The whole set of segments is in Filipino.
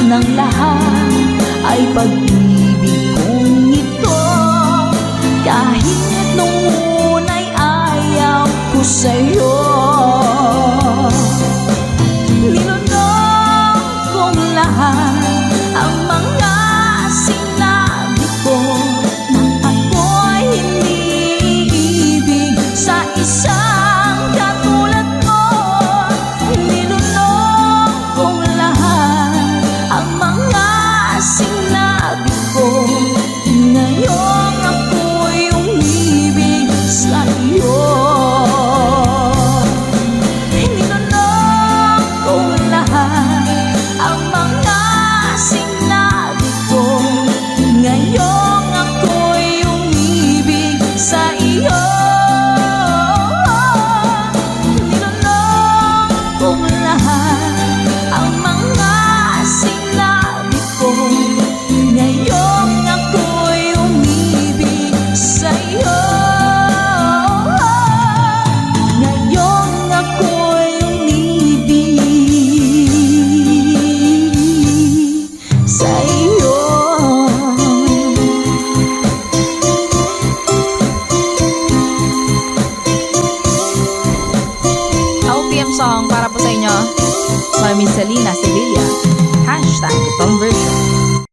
ng lahat ay pag-ibig kong ito. Kahit nung una'y ayaw ko sa'yo, nilunok kong lahat ang mga sinabi ko nang ako'y hindi ibig sa isang katulad mo. Nilunok kong lahat ang mga sinabi ko, ngayong ako'y umibig sa iyo. Nilunok kong lahat ang mga sinabi ko, ngayong ako'y umibig sa iyo. Nilunok kong lahat ang mga sinabi ko, ngayong ako'y umibig sa iyo. Ngayong ako'y umibig sa iyo. OPM song para po sa inyo, Mami Selena Sevilla. Hashtag conversion.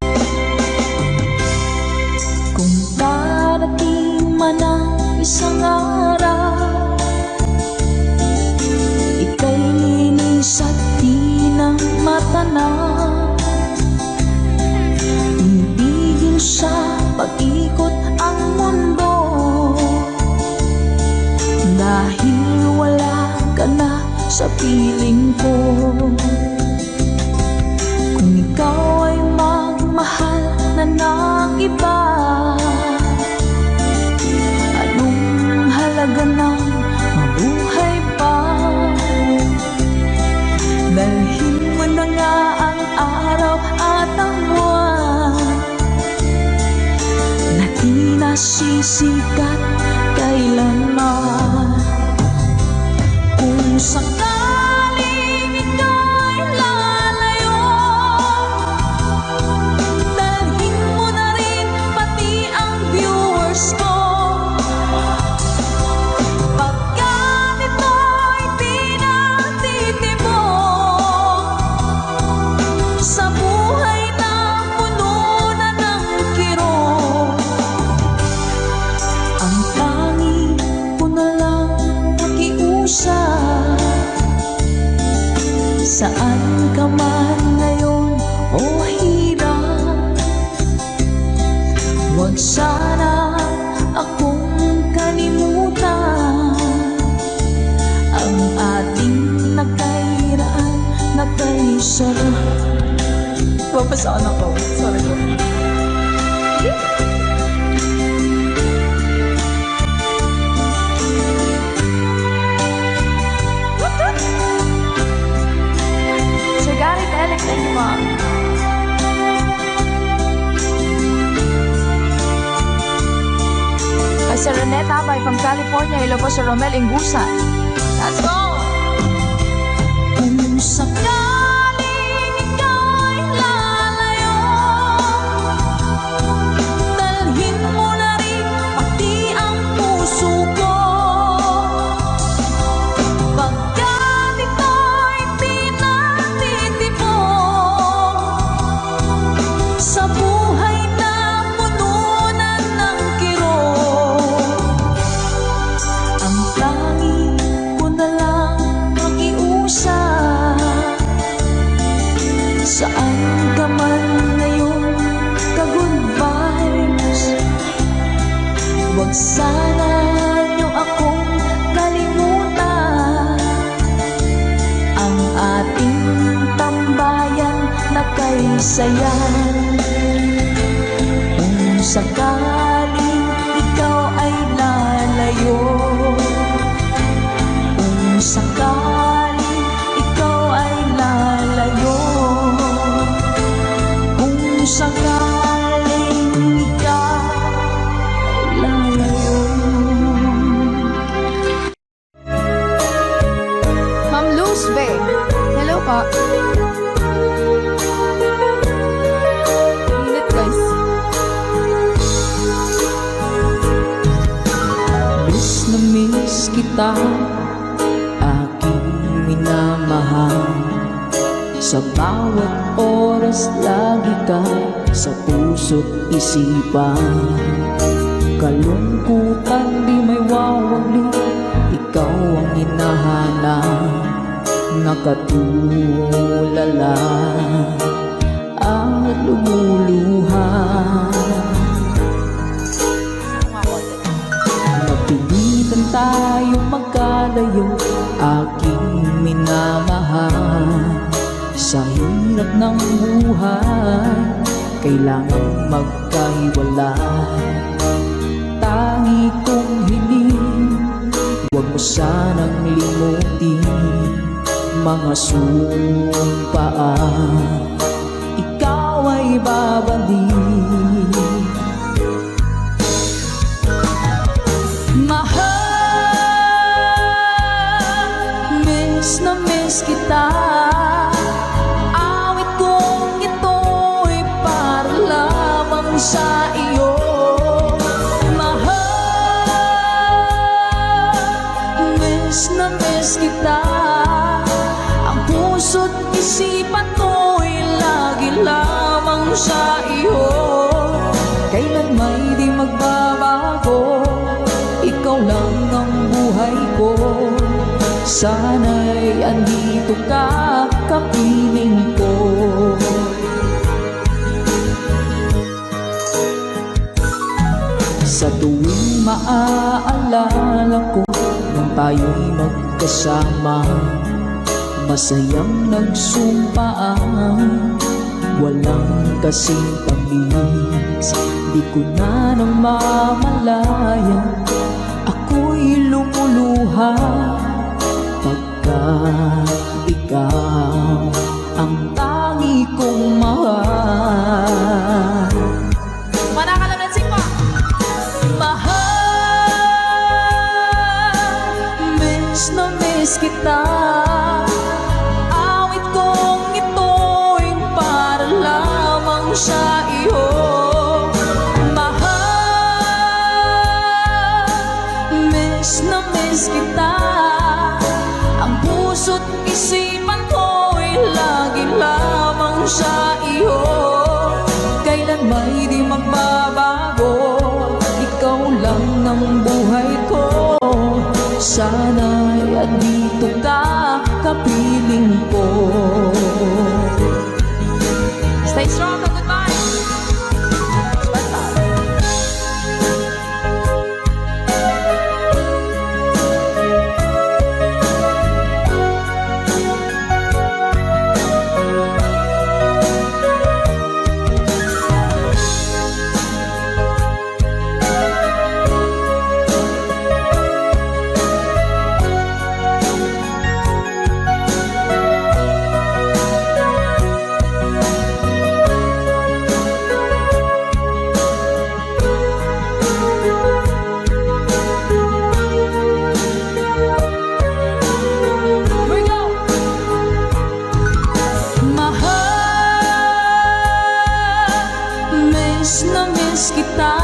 Kung darating man ang isang araw, ika'y linis at di na matanaw, tinibigin sa pag-ikot ang mundo, dahil wala ka na sa piling ko. Kung ikaw ay magmahal na ng iba, anong halaga ng mabuhay pa? Dalhin mo na nga ang araw at ang buwan na di nasisikat kailanman. Kung sakaling ika'y lalayo, dalhin mo na rin pati ang viewers ko. Pagkat ito'y di natitibok sa buhay na puno na ng kirot, ang tanging ko na lang pakiusap. Saan ka man ngayon o hirap, huwag sana akong kalimutan. Ang ating nagkairaan, nagkaisarap. Papasaan ako. Sorry po. Sir Garrett Alex, thank you, Mom. Sir Renette Abay from California. Hello po, Sir Romel Ingusan. Let's go! Kung sakaling ika'y lalayo, dalhin mo na rin pati ang puso ko. Pagkat ito'y di natitibok sa buhay na puno na ng kirot, ang tanging ko na lang pakiusap. Saan ka man ngayon, ka-good vibes, huwag sana niyo akong kalimutan. Ang ating tambayan na kay sayan. Kung sakaling ikaw ay lalayo, kung sakaling ikaw ay lalayo, kung sakaling ikaw ay lalayo. Ma'am Luz Bay. Hello po. kita, aking minamahal. Sa bawat oras lagi ka sa puso't isipan. Kalungkutan di may wawagli, ikaw ang hinahanap. Nakatulala at lumuluha. Napilitan tayo magkalayo, aking minamahal. Sa hirap ng buhay, kailangan magkahiwalay. Tangi kong hiling, huwag mo sanang limutin mga sumpaan, ikaw ay babalik. Mahal, miss na miss kita. Awit kong ito'y para lamang sa iyo. Mahal, miss na miss kita. Ang puso't isipan ko'y lagi lamang sa iyo. Kailan may di magbabago, ikaw lang ang buhay ko. Sana'y andito ka, kapiling ko. Sa tuwing maaalala ko nung tayo'y magkasama, masayang nagsumpaan, walang kasing tamis. Di ko na namamalayan, ako'y lumuluha pagkat ikaw ang tangi kong mahal. Manakalansing pa! Mahal, miss na miss kita. Awit kong ito'y para lamang sa iyo. Mahal, miss na miss kita. Ang puso't isipan ko'y lagi lamang sa iyo. Kailan may di magbabago, ikaw lang ang buhay ko. Sana'y andito ka, kapiling ko. Stay strong and goodbye! Miss na miss kita.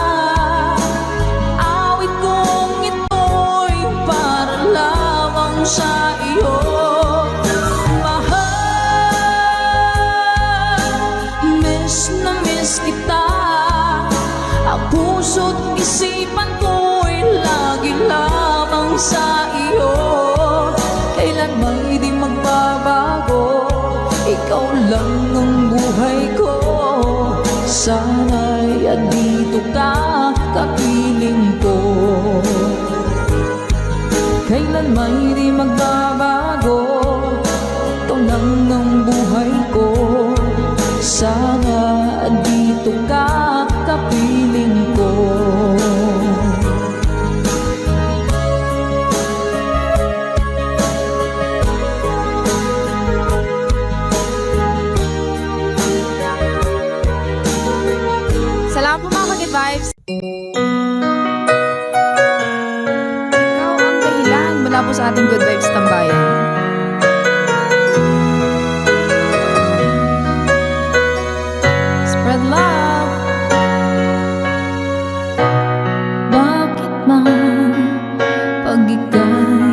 Awit kong ito'y para lamang sa iyo. Mahal, miss na miss kita. Ang puso't isipan ko'y lagi lamang sa iyo. Kailan may di magbabago, ikaw lang ang buhay ko. Sana'y andito ka, kapiling ko. Kailan may di magbabago, ikaw lang ang buhay ko. Sana andito ka, kapiling ko. Salamat po mga Good Vibes. Ikaw ang dahilan mula po sa ating Good Vibes Tambayan. Spread love. Bakit man pag ika'y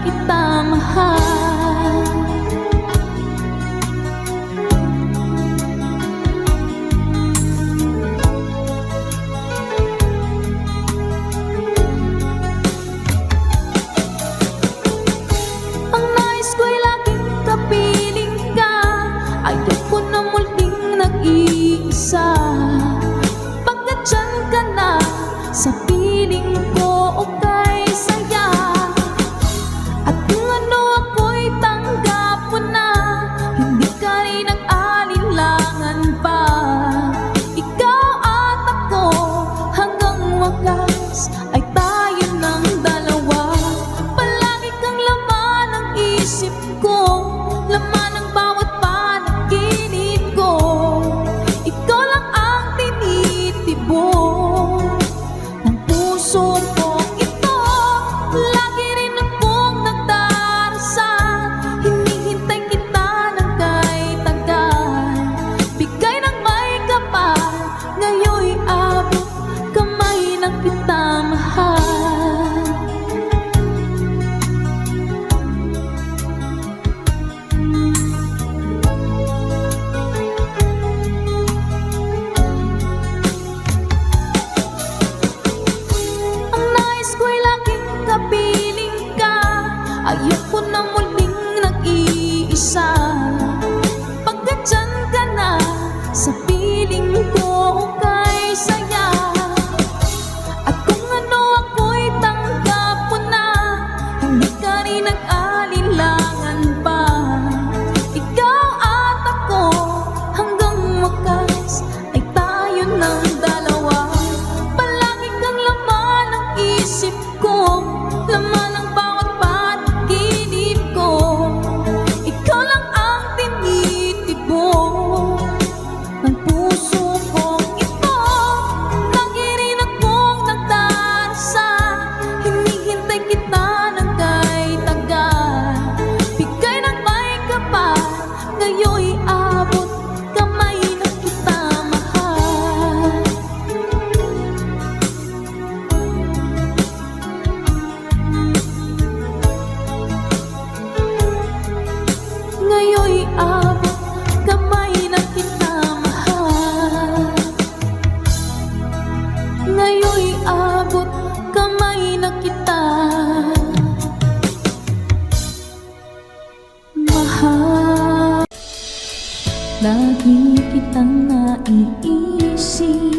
kita mahal. Ang nais ko'y laging kapiling ka, ayoko na muling nag-iisa. Pagkat dyan ka na sa piling ko, okay saya. At kung ano ako'y tanggap mo na, hindi ka rin nag-alinlangan pa. Ikaw at ako hanggang wakas ay tayo ng dalawa. Palagi kang laman ng isip ko, laman ng bawat panaginip ko. Ikaw lang ang tinitibok ng puso ko ito. Lagi rin akong nagdarasal, hinihintay kita ng kay tagal. Bigay ng may kapal, ngayon'y abot kamay na kita mahal. Ang nais ko'y laging kapiling ka, ayoko na muling nag-iisa. Pagkat dyan ka na sa piling ko, okay saya. At kung ano ako'y tanggap mo na, hindi ka rin nag-alinlangan pa. Ikaw at ako hanggang wakas ay tayo ng dalawa. Palagi kang laman ng isip ko, laman ng bawat panaginip ko. Ikaw lang ang tinitibok ng puso ko ito. Lagi rin akong nagdarasal, hinihintay kita ng kay tagal. Bigay ng may kapal, ngayon'y abot kamay na kita mahal. Ngayon'y abot kamay na kita mahal. Ngayon'y abot kamay na kita mahal. Lagi kitang naiisip,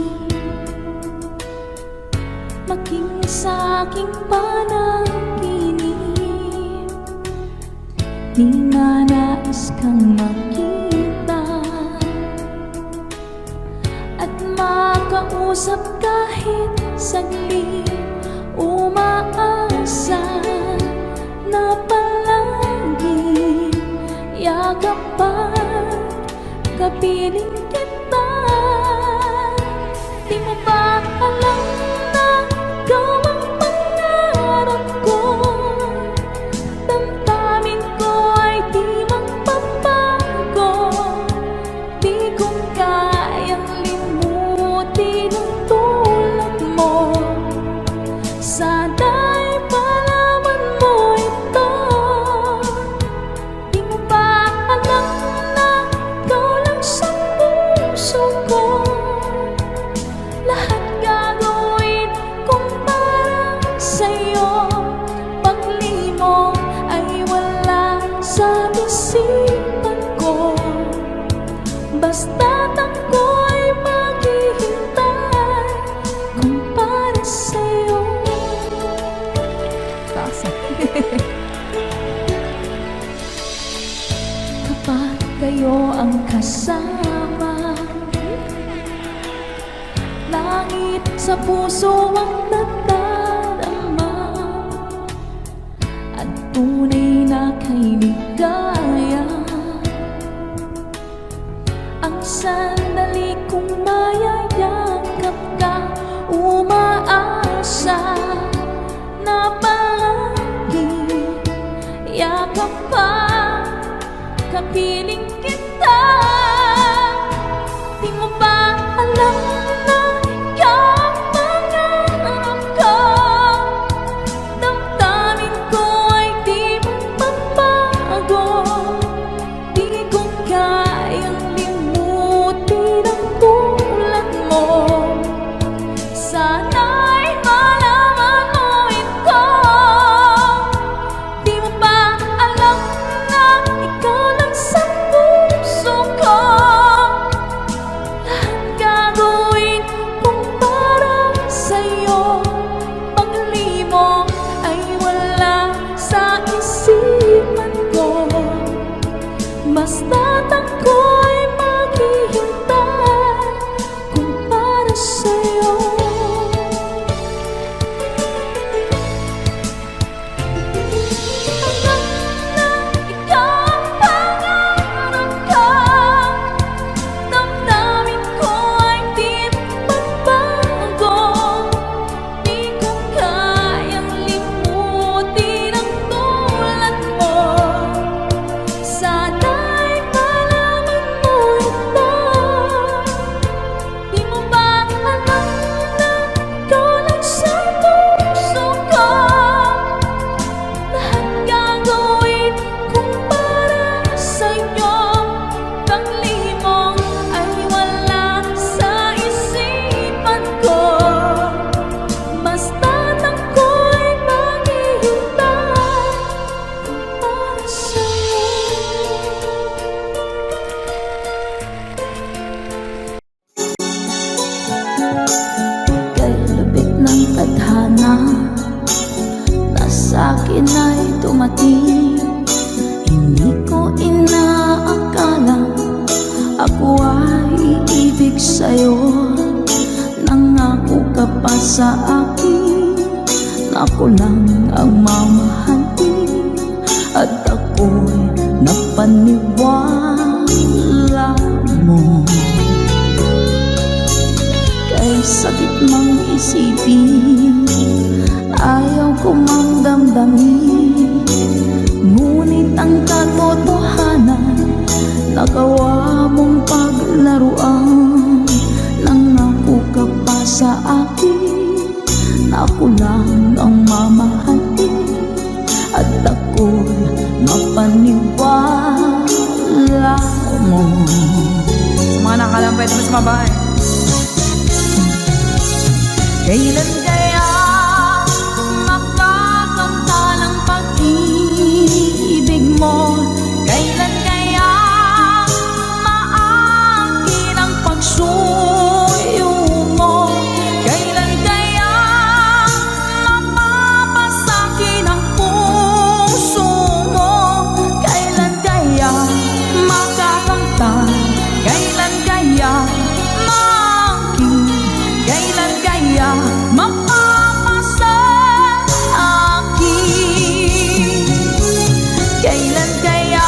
maging sa aking panaginip. Di na nais kang makita at makausap kahit saglit. Umaasa na palagi yakapan, kapiling kita. Di mo ba alam na ikaw ang pangarap ko? Damdamin ko ay di magpapago. Di ko kayang limutin ang tulad mo. Sana'y malaman mo ito. Di mo ba alam na ikaw lang sa puso ko? Lahat gagawin kung para sa'yo. Paglimong ay wala sa isipan ko. Basta't ako'y maghihintay kung para sa'yo. Kapag kayo ang kasama, langit sa puso ang nadarama, at tunay na kay ligaya. Ang sandali kong mayayakap ka, umaasa na palagi yakap pa, kapiling kita. Di mo ba alam na ikaw ang pangarap ko? Damdamin ko ay di sa akin, ako lang ang mamahalin, at ako'y napaniwala mo. Kay sakit mang isipin, ayaw ko mang damdamin, ngunit ang katotohanan, nagawa mong paglaruan. Nangako ka pa sa akin, na ako lang ang mamahalin, at ako'y mapaniwala mo. Sa mga nakalang pwede mo sumabay. Kailan kaya makakamta ng pag-ibig mo? Kailan kaya maangkin ang pagsuyo mo? Kailan kaya mapapasakin ang puso mo? Kailan kaya makakamta? Kailan kaya maangkin? Kailan kaya mapapasa akin? Kailan kaya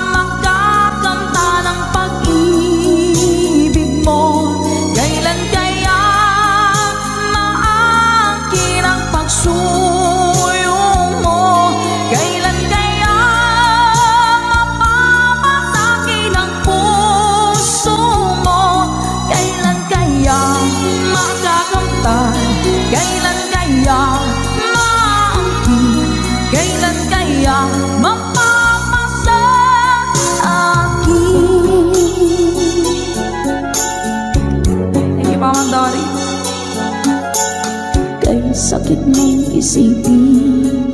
makakamta ng pag-ibig mo? Kailan kaya maangkin ang pagsuyo mo? Kailan kaya mapapasakin ang puso mo? Kailan kaya makakamtan? Kailan kaya maangkin? Kailan kaya mapapasa akin? Thank you pa, Ma'am Dory. Kay sakit mong isipin,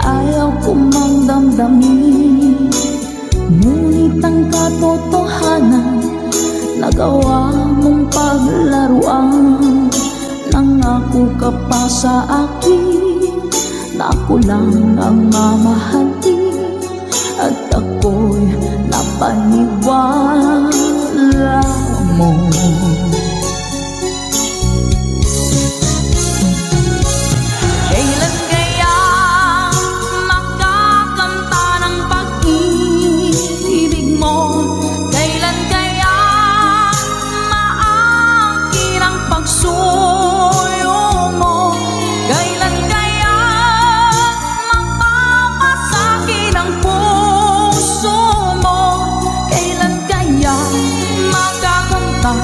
ayaw ko mang damdamin, ngunit ang katotohanan, nagawa mong paglaruan. Nangako ka pa sa akin, na ako lang ang mamahalin, at ako'y napaniwala mo. Kailan kaya makakamta ng pag-ibig mo? Kailan kaya maangkin ang pagsuyo mo? Kailan kaya mapapasakin ang puso mo? Kailan kaya makakamta?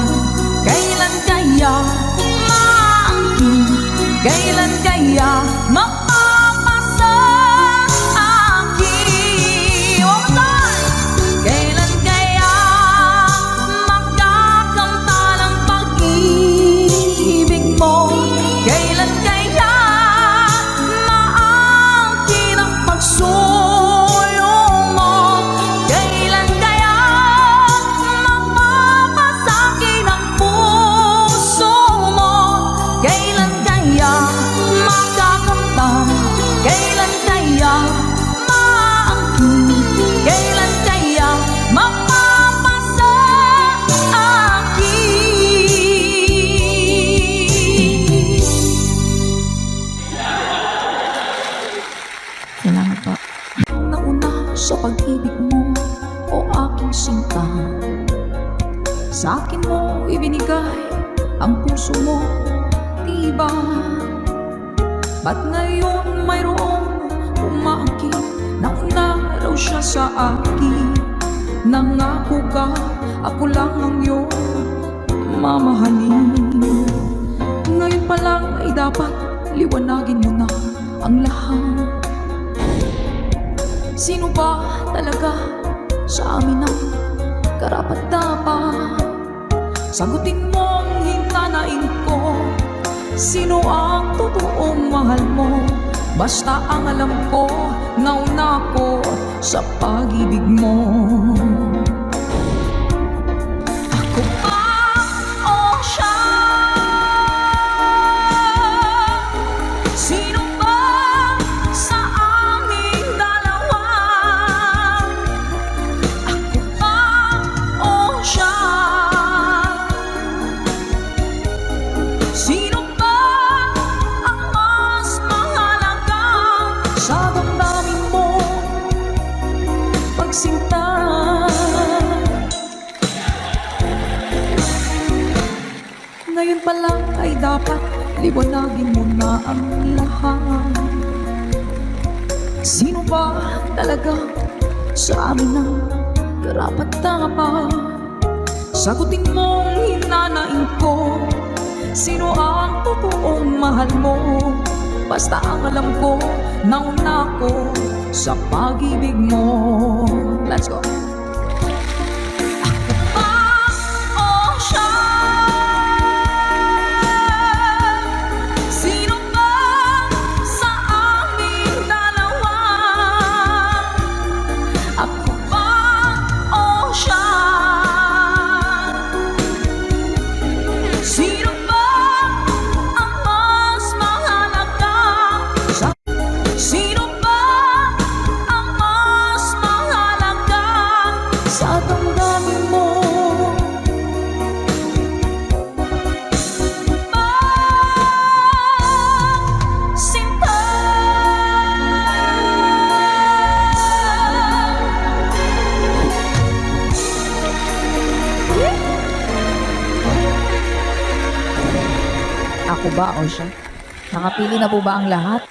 Kailan kaya maangkin? Kailan kaya mapapasa akin? One more time! Kailan kaya makakamta ng pag-ibig mo? Kailan kaya maangkin ang pagsuyo mo? Kailan kaya mapapasakin ang puso mo? Kailan kaya makakamtan? Kailan kaya maangkin? Kailan kaya mapapasa akin? Salamat po. Nauna sa pag-ibig mo, o aking sinta, sa akin mo ibinigay ang puso mo, diba? Ba't ngayon mayroong umaangkin? Nauna raw siya sa akin. Nangako ka, ako lang ang iyong mamahalin. Ngayon pa lang ay dapat liwanagin mo na ang lahat. Sino ba talaga sa amin ang karapat-dapat? Sagutin mong hintanain ko, sino ang totoong mahal mo? Basta ang alam ko, nauna ko sa pag-ibig mo. Ako ba o siya? Sino ba sa aming dalawa? Ako ba o siya? Sino dapat liwanagin mo na ang lahat. Sino ba talaga sa amin ang karapat-dapat? Sagutin mong hinanain ko, sino ang totoong mahal mo? Basta ang alam ko, nauna ko sa pag-ibig mo. Let's go! Ako ba o siya? Nakapili na po ba ang lahat?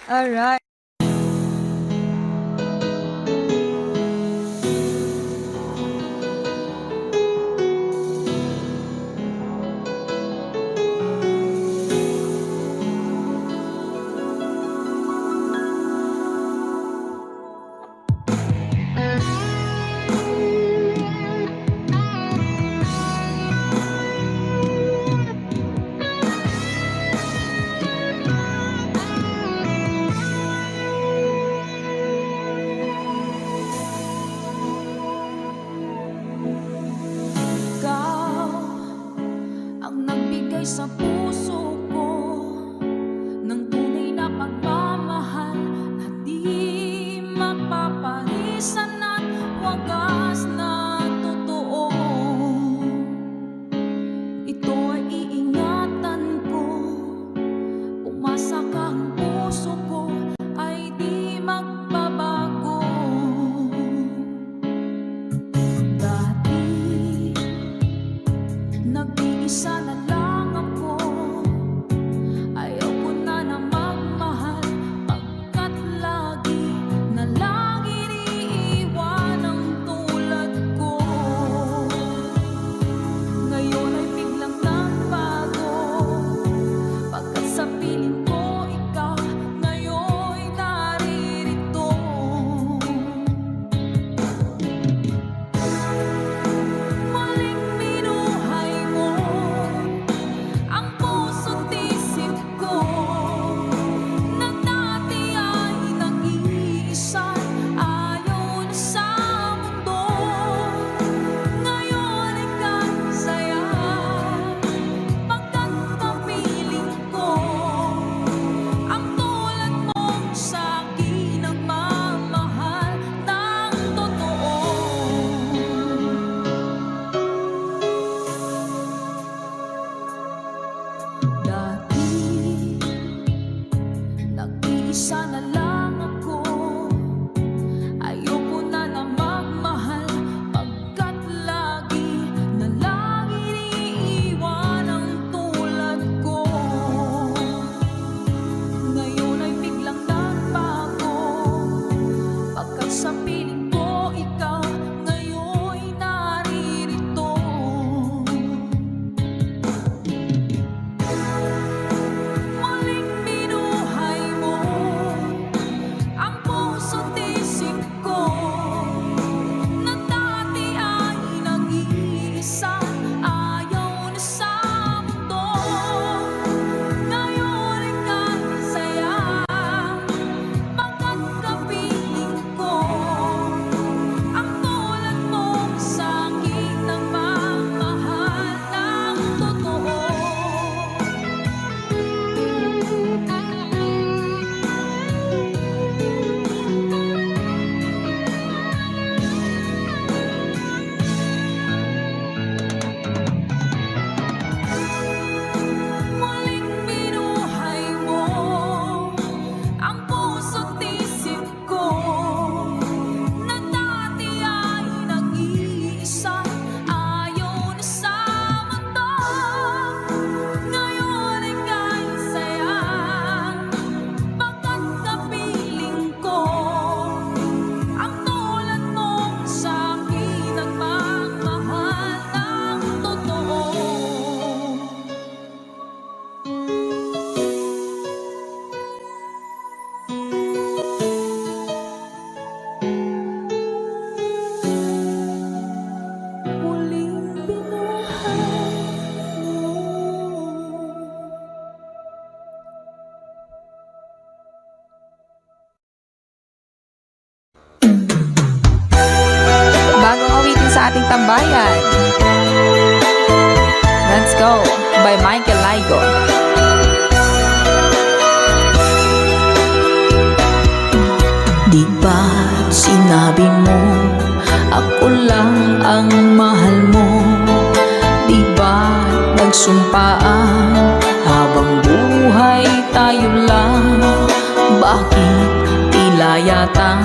Alright. Sa puso ko ng tunay na pagmamahal na di mapapalisan at wagas na totoo. Ito ay iingatan ko, umasa ka ang puso ko ay di magbabago. Dati nag-iisa na lang sana lang ako. Ayoko na na magmahal pagkat lagi na lang iniiwan ang tulad ko. Ngayon ay biglang nagbago pagkat sa piling ko ikaw ngayon'y naririto. Muling binuhay mo ating tambayan. Let's Go by Michael Laigo. Di ba't sinabi mo ako lang ang mahal mo? Di ba't nagsumpaan habang buhay tayo lang? Bakit tila yata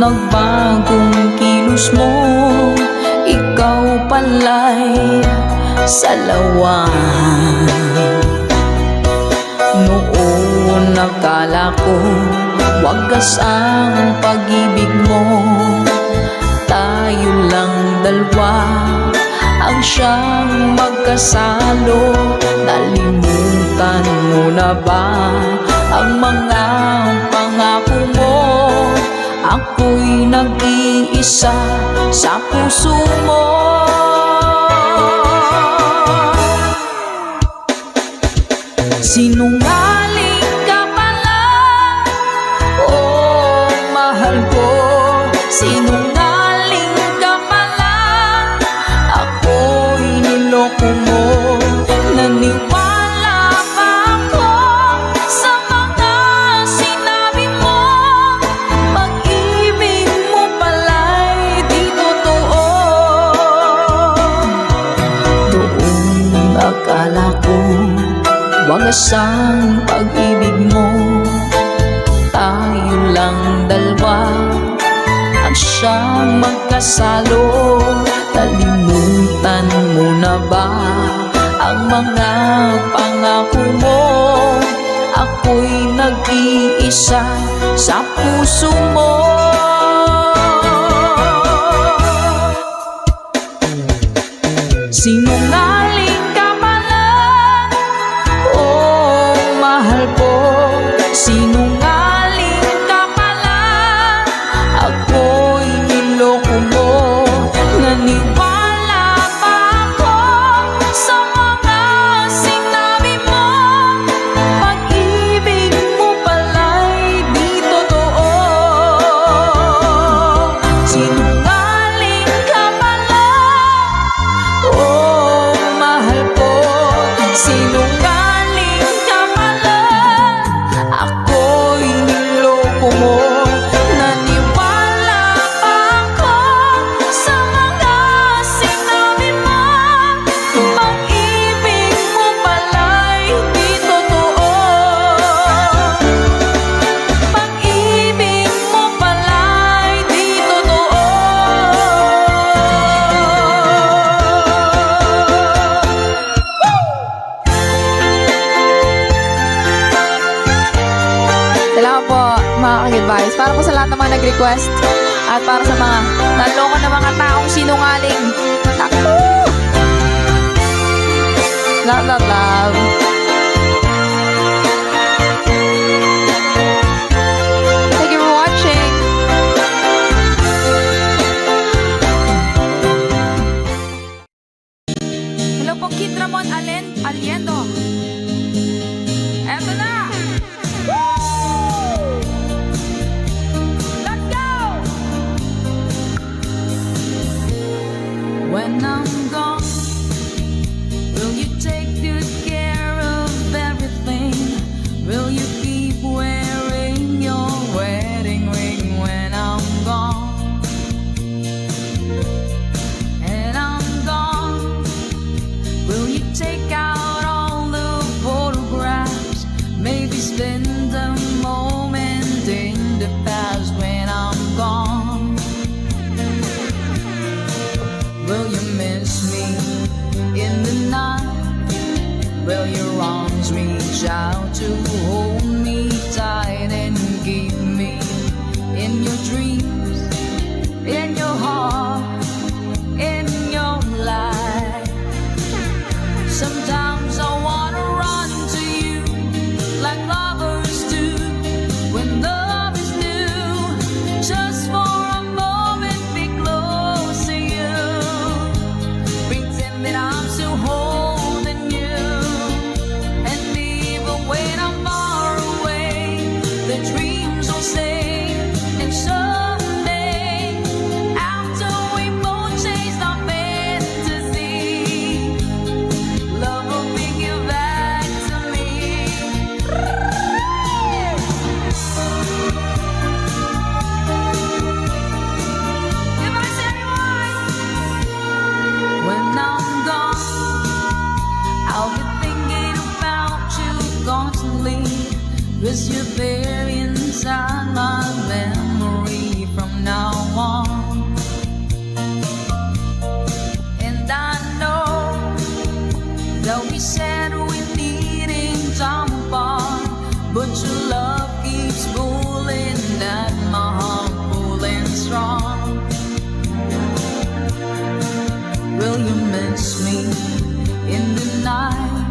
nagbagong kilos mo? Ikaw pala'y salawan. Noon nakala ko wagas ang pag-ibig mo. Tayo lang dalawa ang siyang magkasalo. Nalimutan mo na ba ang mga pangako mo? Ako'y nag-iisa sa puso mo. Sinungaling ka pala, oh mahal ko. Sinungaling ka pala, ako'y niloko mo. Naniwala pa ako sa mga sinabi mo. Pag-ibig mo pala'y di totoo. Doon akala ko wagas ang pag-ibig mo. Tayo lang dalawa ang siyang magkasalo. Nalimutan mo na ba ang mga pangako mo? Ako'y nag-iisa sa puso mo. Sinungaling ka pala, oh mahal ko. Sinungaling ka pala, ako'y niloko mo. Naniwala pa ako sa mga sinabi mo. Pag-ibig mo pala'y di totoo. Sinungaling ka pala, oh mahal ko. Sinungaling ka pala, ako'y niloko mo. Naniwala pa ako sa mga sinabi mo. Pag-ibig mo pala'y di totoo. Pag-ibig mo pala'y di totoo. Salamat po mga ka-advice. Para po sa lahat ng mga nag-request at para sa mga naloko na mga taong sinungaling. Ako! Love, love, love. Thank you for watching. Hello po, Kid Ramon Aliendo. Eto na! Let's go! When I'm gone, will you take good care of everything? Will you keep wearing your wedding ring when I'm gone? And I'm gone, will you take out all the photographs? Maybe spend a moment in the past when I'm gone. Will you miss me in the night? Will your arms reach out to hold me tight and keep me in your dreams, in your heart, in your life? Sometimes I wanna run to you like lovers do when love is new. Just for a moment be close to you. Pretend that I'm still holding you. And even when I'm 'Cause you're there inside my memory from now on. And I know that we said we needed time apart, but your love keeps pulling at my heart, pulling strong. Will you miss me in the night?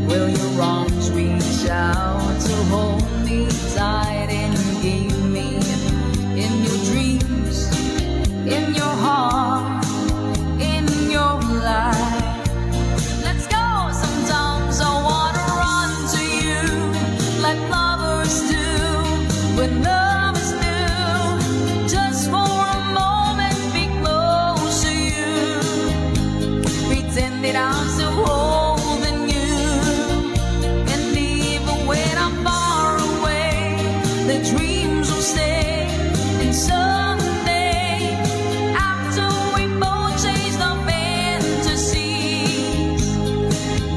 Will your arms reach out to hold me tight and give me in your dreams, in your heart, in your life? Let's go! Sometimes I wanna run to you like lovers do when love is new. Just for a moment, be close to you. Pretend that I'm still holding you. And even when I'm far away, the dreams will stay. And someday, after we both chase the fantasies,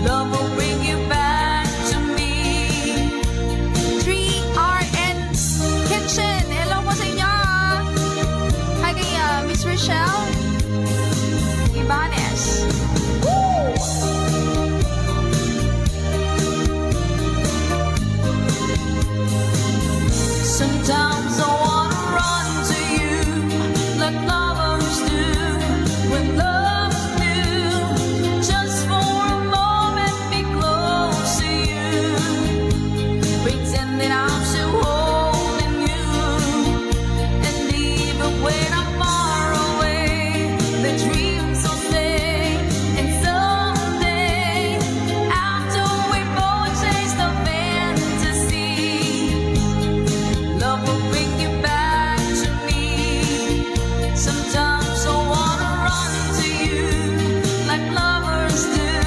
love will bring you back to me. 3RN's Kitchen. Hello po sa inyo. Hi kay Miss Rochelle Ibanez. Woo! Sometimes I wanna run to you like lovers do when love is new. Just for a moment, be close to you. Pretend that I'm still holding you. And even when I'm far away, the dreams will stay. And someday, after we both chase the fantasy, love will bring you back to me. Sometimes I wanna run to you like lovers do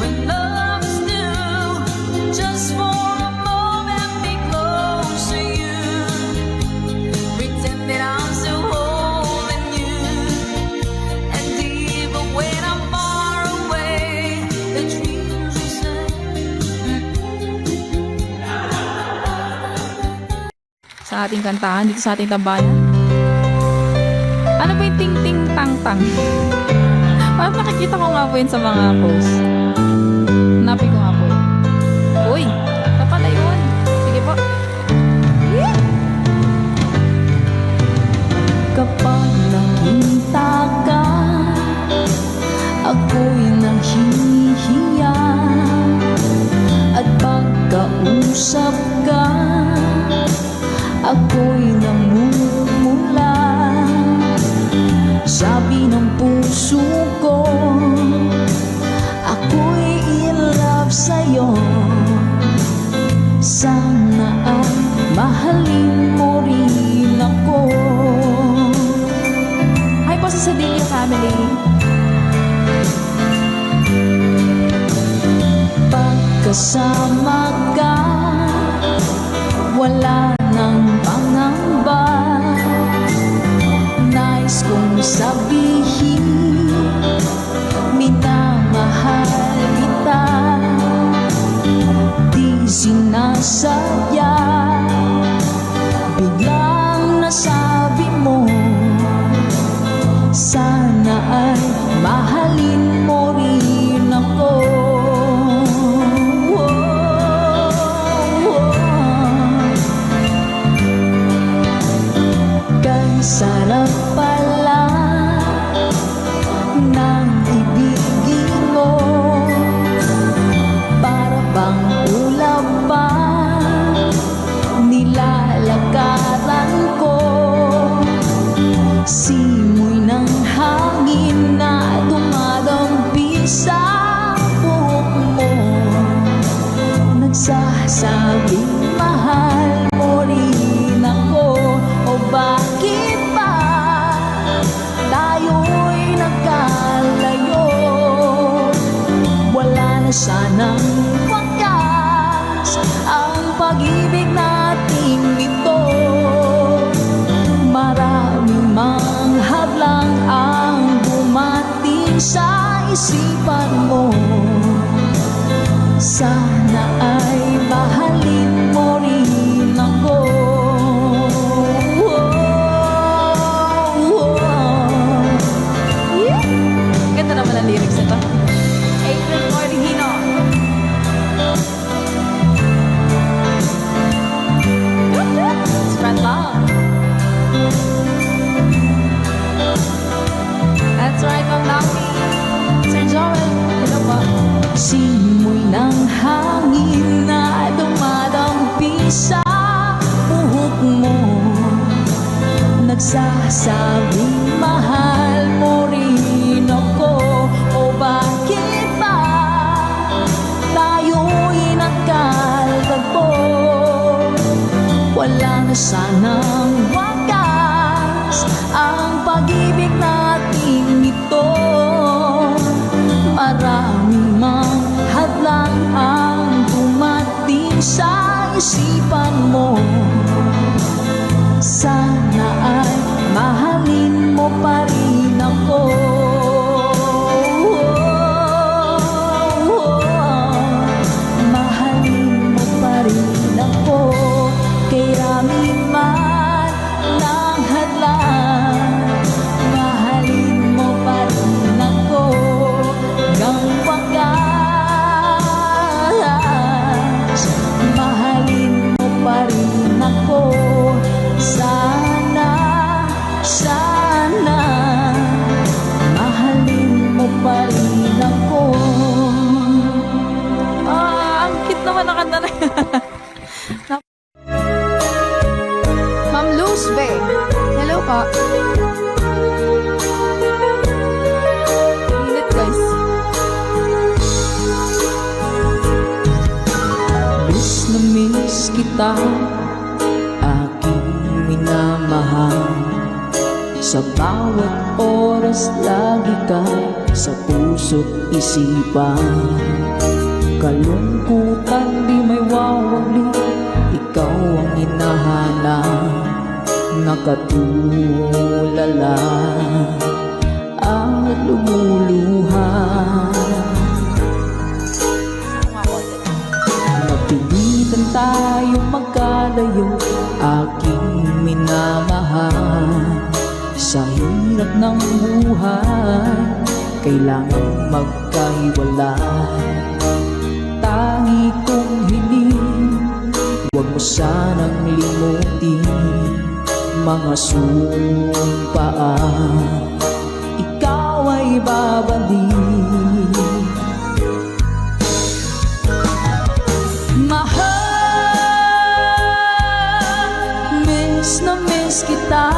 when love's new. Just for a moment, be close to you. Pretend that I'm still holding you. And even when I'm far away, the dreams will say. Sa ating kantahan dito sa ating tambayan. Ano po yung ting-ting-tang-tang? Parang nakikita ko nga po yun sa mga posts. Hanapin ko nga po yun. Uy! Ito pala yun. Sige po. Kapag nakita ka, ako'y nahihiya. At pagkausap ka, ako'y namumula. Sabi ng puso ko, ako'y in love sa'yo. Sana ay mahalin mo rin ako. Hi po sa Sadilio family. Pagkasama ka, wala nang pangamba. Nais kong sabihin, minamahal kita. Di sinasadya, biglang nasabi mo, sana ay mahalin mo rin ako. Sarap pala ng ibigin mo, para bang ulap pa nilalakaran ko. Simoy ng hangin na dumadampi sa buhok mo, nagsasabing mahal mo rin ako. O bakit ba tayo'y nagkalayo? Wala na sanang wakas ang pag-ibig nating ito. Marami mang hadlang ang dumating sa isipan mo. Sana ay mahalin mo sa buhok mo, nagsasabing mahal mo rin ako. O bakit ba tayo'y nagkalagpo? Wala na sanang wakas ang pag-ibig nating ito. Maraming mang hadlang ang dumating sa isipan mo. Sana ay mahalin mo pa rin ako. Mahalin mo pa rin ako. Kaya man ng hadlang, mahalin mo pa rin ako. Hanggang wakas, mahalin mo pa rin ako. Sana, sana, mahalin mo pa rin ako. Ang cute naman na kanta na yan. Ma'am Luz Be. Hello po. Init guys. Miss na miss kita, aking minamahal. Sa bawat oras lagi ka sa puso't isipan. Kalungkutan di may wawali, ikaw ang hinahanap. Nakatulala at lumuluha. Napilitan tayong magkalayo, aking minamahal. Sa hirap ng buhay, kailangan magkahiwalay. Tangi kong hiling, huwag mo sanang limutin mga sumpaan, ikaw ay babalik. Mahal, miss na miss kita.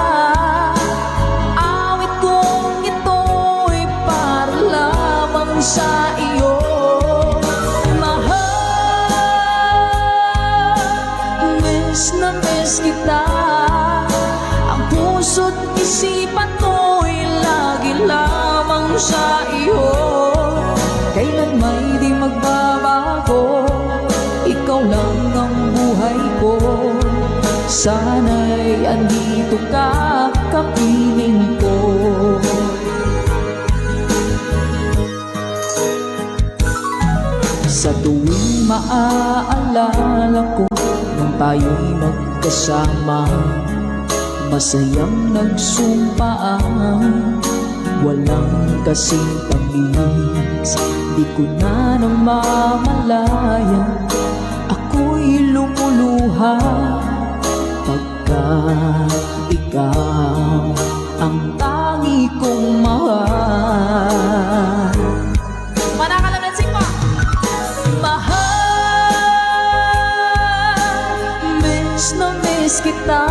Awit kong ito'y para lamang sa iyo. Mahal, miss na miss kita. Ang puso't isipan ko'y lagi lamang sa iyo. Kailan may di magbabago, ikaw lang ang buhay ko. Sana'y andito ka, kapiling ko. Sa tuwing maaalala ko nung tayo'y magkasama, masayang nagsumpaan, walang kasing tamis. Di ko na namamalayan, ako'y lumuluha pagkat ikaw ang tangi kong mahal. Manakalansing mo. Mahal, miss na miss kita.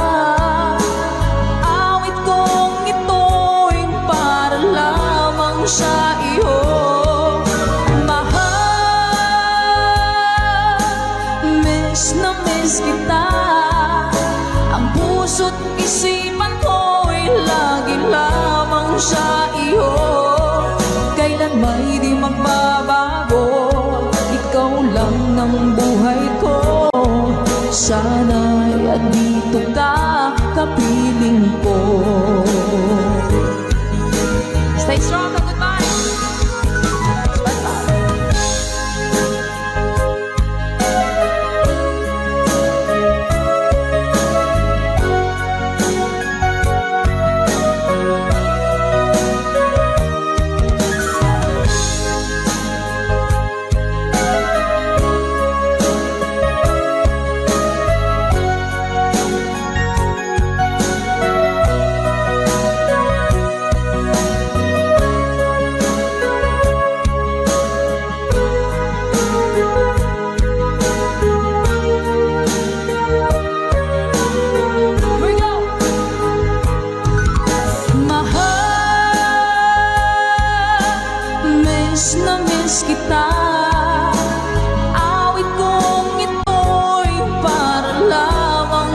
Awit kong ito'y para lamang sa iyo. Mahal, miss na miss kita. Ang puso't isipan ko'y lagi lamang sa iyo. Kailan may di magbabago, ikaw lang ang buhay ko. Sana'y andito ka, kapiling ko. Stay strong. Goodbye. Bye-bye.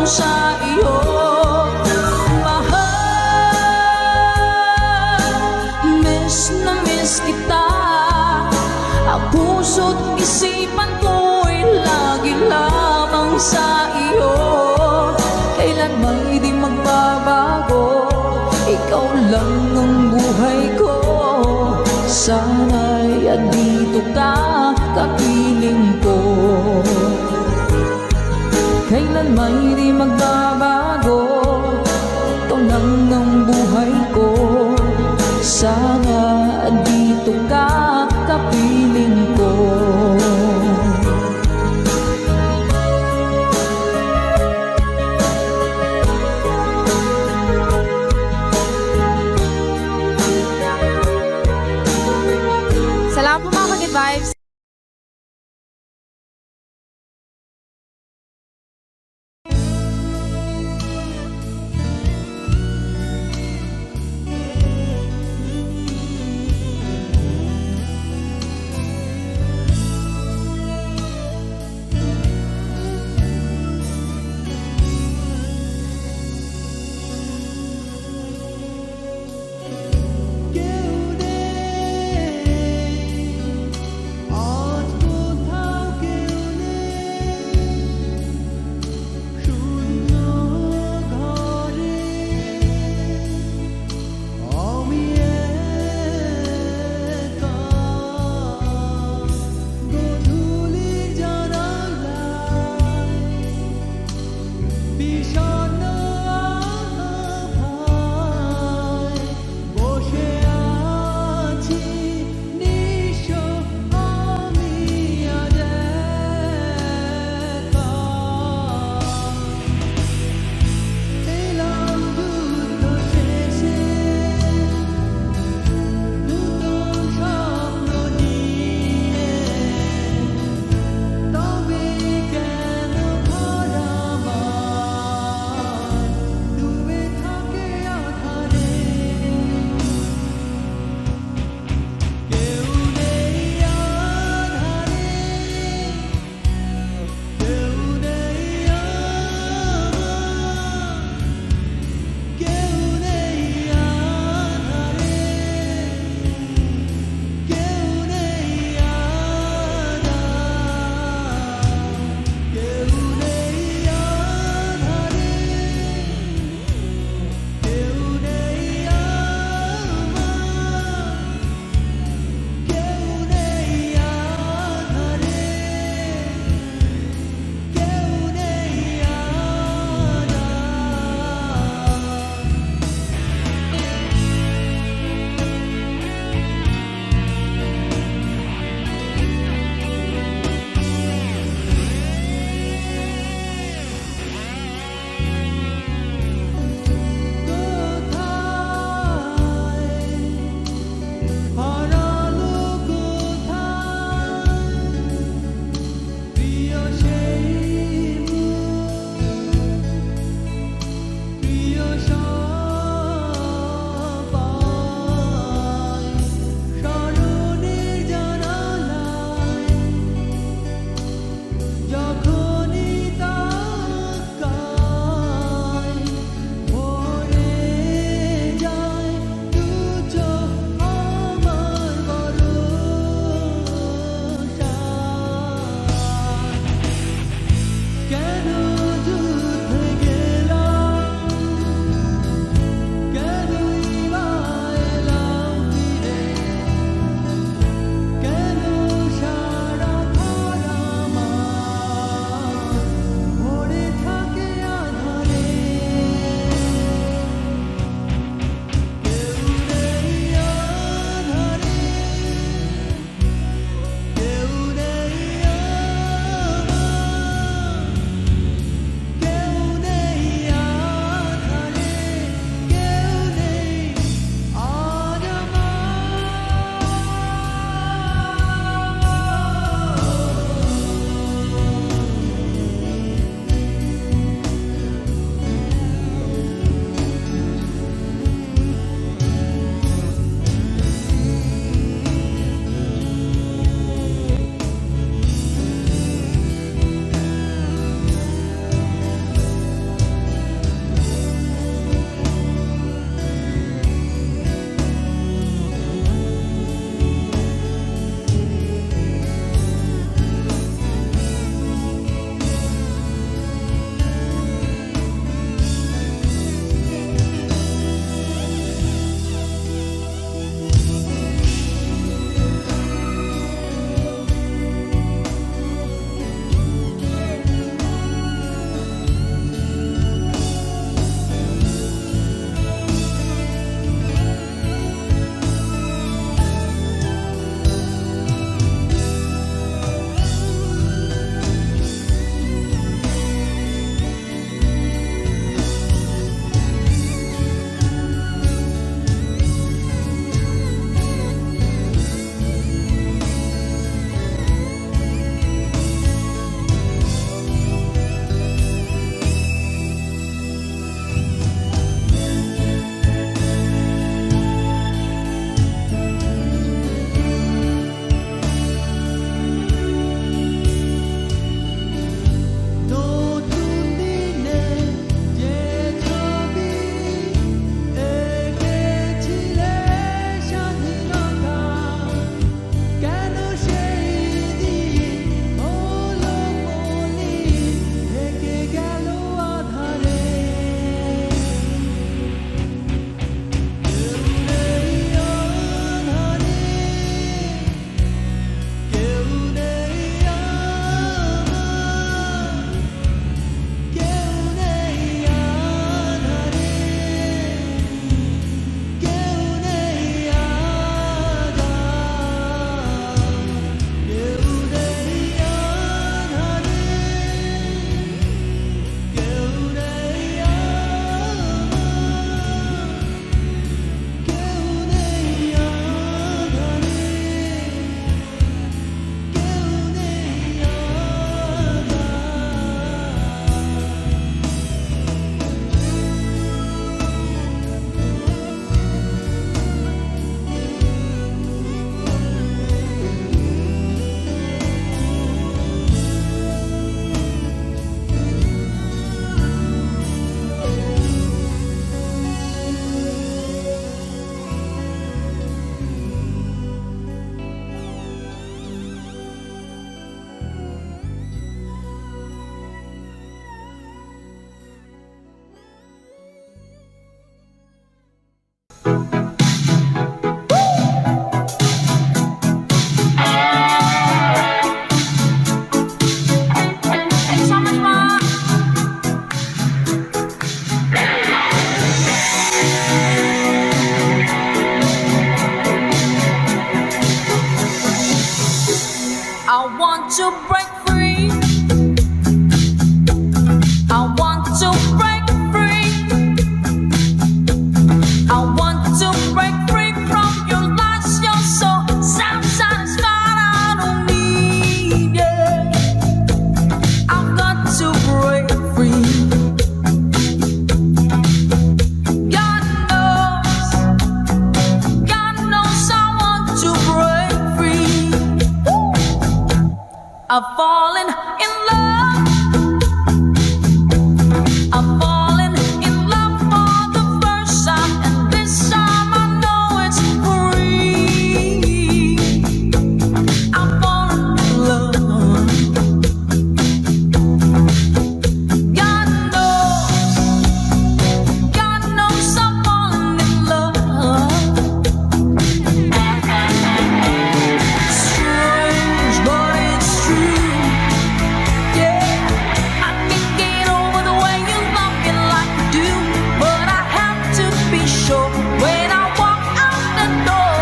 sa iyo. Mahal, miss na miss kita. Ang puso't isipan ko'y lagi lamang sa iyo. Kailan may di magbabago, ikaw lang ang buhay ko. Sana'y andito ka, kapiling ko. Kailan may di magbabago, ikaw lang ang buhay ko. Sana andito ka, kapiling ko. Salamat po mga Good Vibes. Thank you so much, Ma. I want to break free. I want to break free. I want to break free from your lies. You're so self-satisfied. I don't need you. I've got to break free. God knows I want to break free. I've fallen in love. I've fallen in love for the first time, and this time I know it's free. I've fallen in love. God knows I've fallen in love. Strange, but it's true. Yeah, I can get over the way you love me like you do, but I have to be sure when I walk out the door.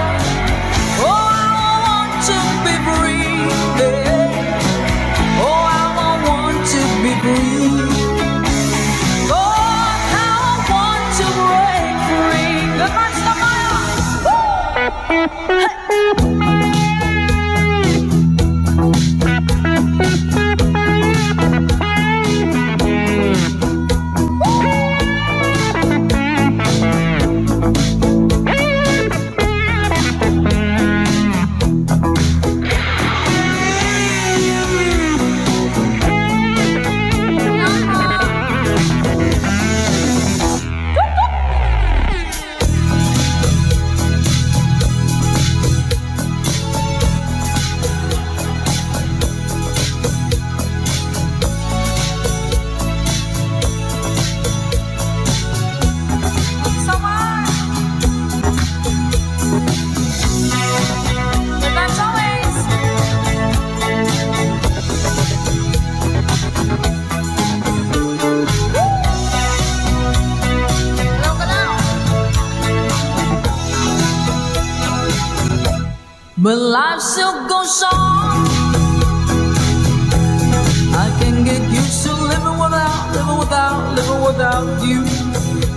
Oh, I want to be free. Yeah. Oh, I want to be free. Oh, how I want to break free. Goodbye, Samaya. But life still goes on. I can get used to living without you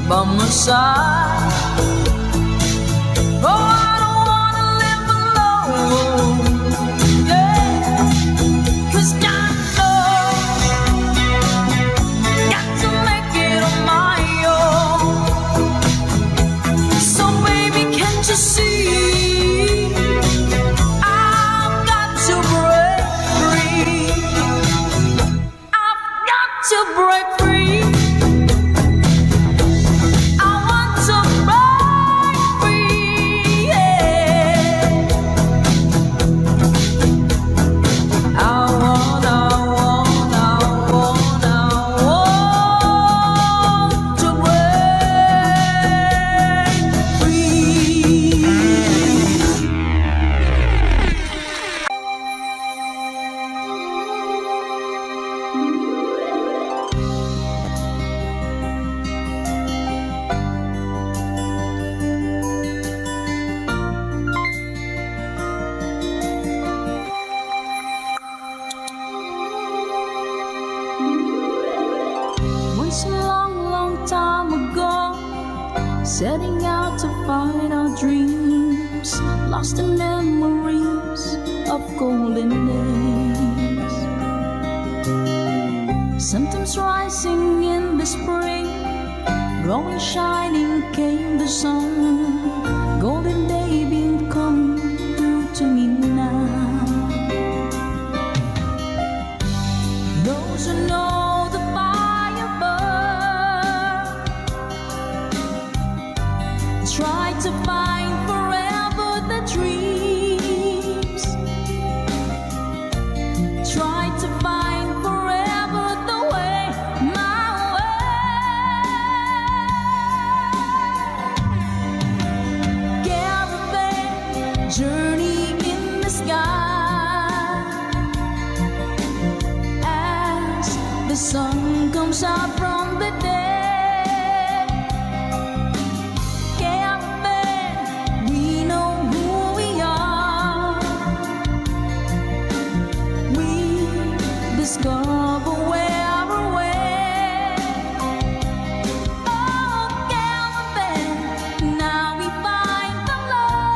by my side. Oh, I don't wanna live alone. Yeah, 'cause God knows, got to make it on my own. So baby, can't you see? To break free, I want to break free, yeah. I want to break free. Once a long, long time ago, setting out to find our dreams, lost in memories of golden days. Sometimes rising in the spring, growing shining came the sun. Golden day beam come through to me now. Those who know the fire burn try to find forever the dreams. Try to find forever the way, my way. out from the dead. Caravan, we know who we are. We discover where we're way. Oh, caravan, now we find the love,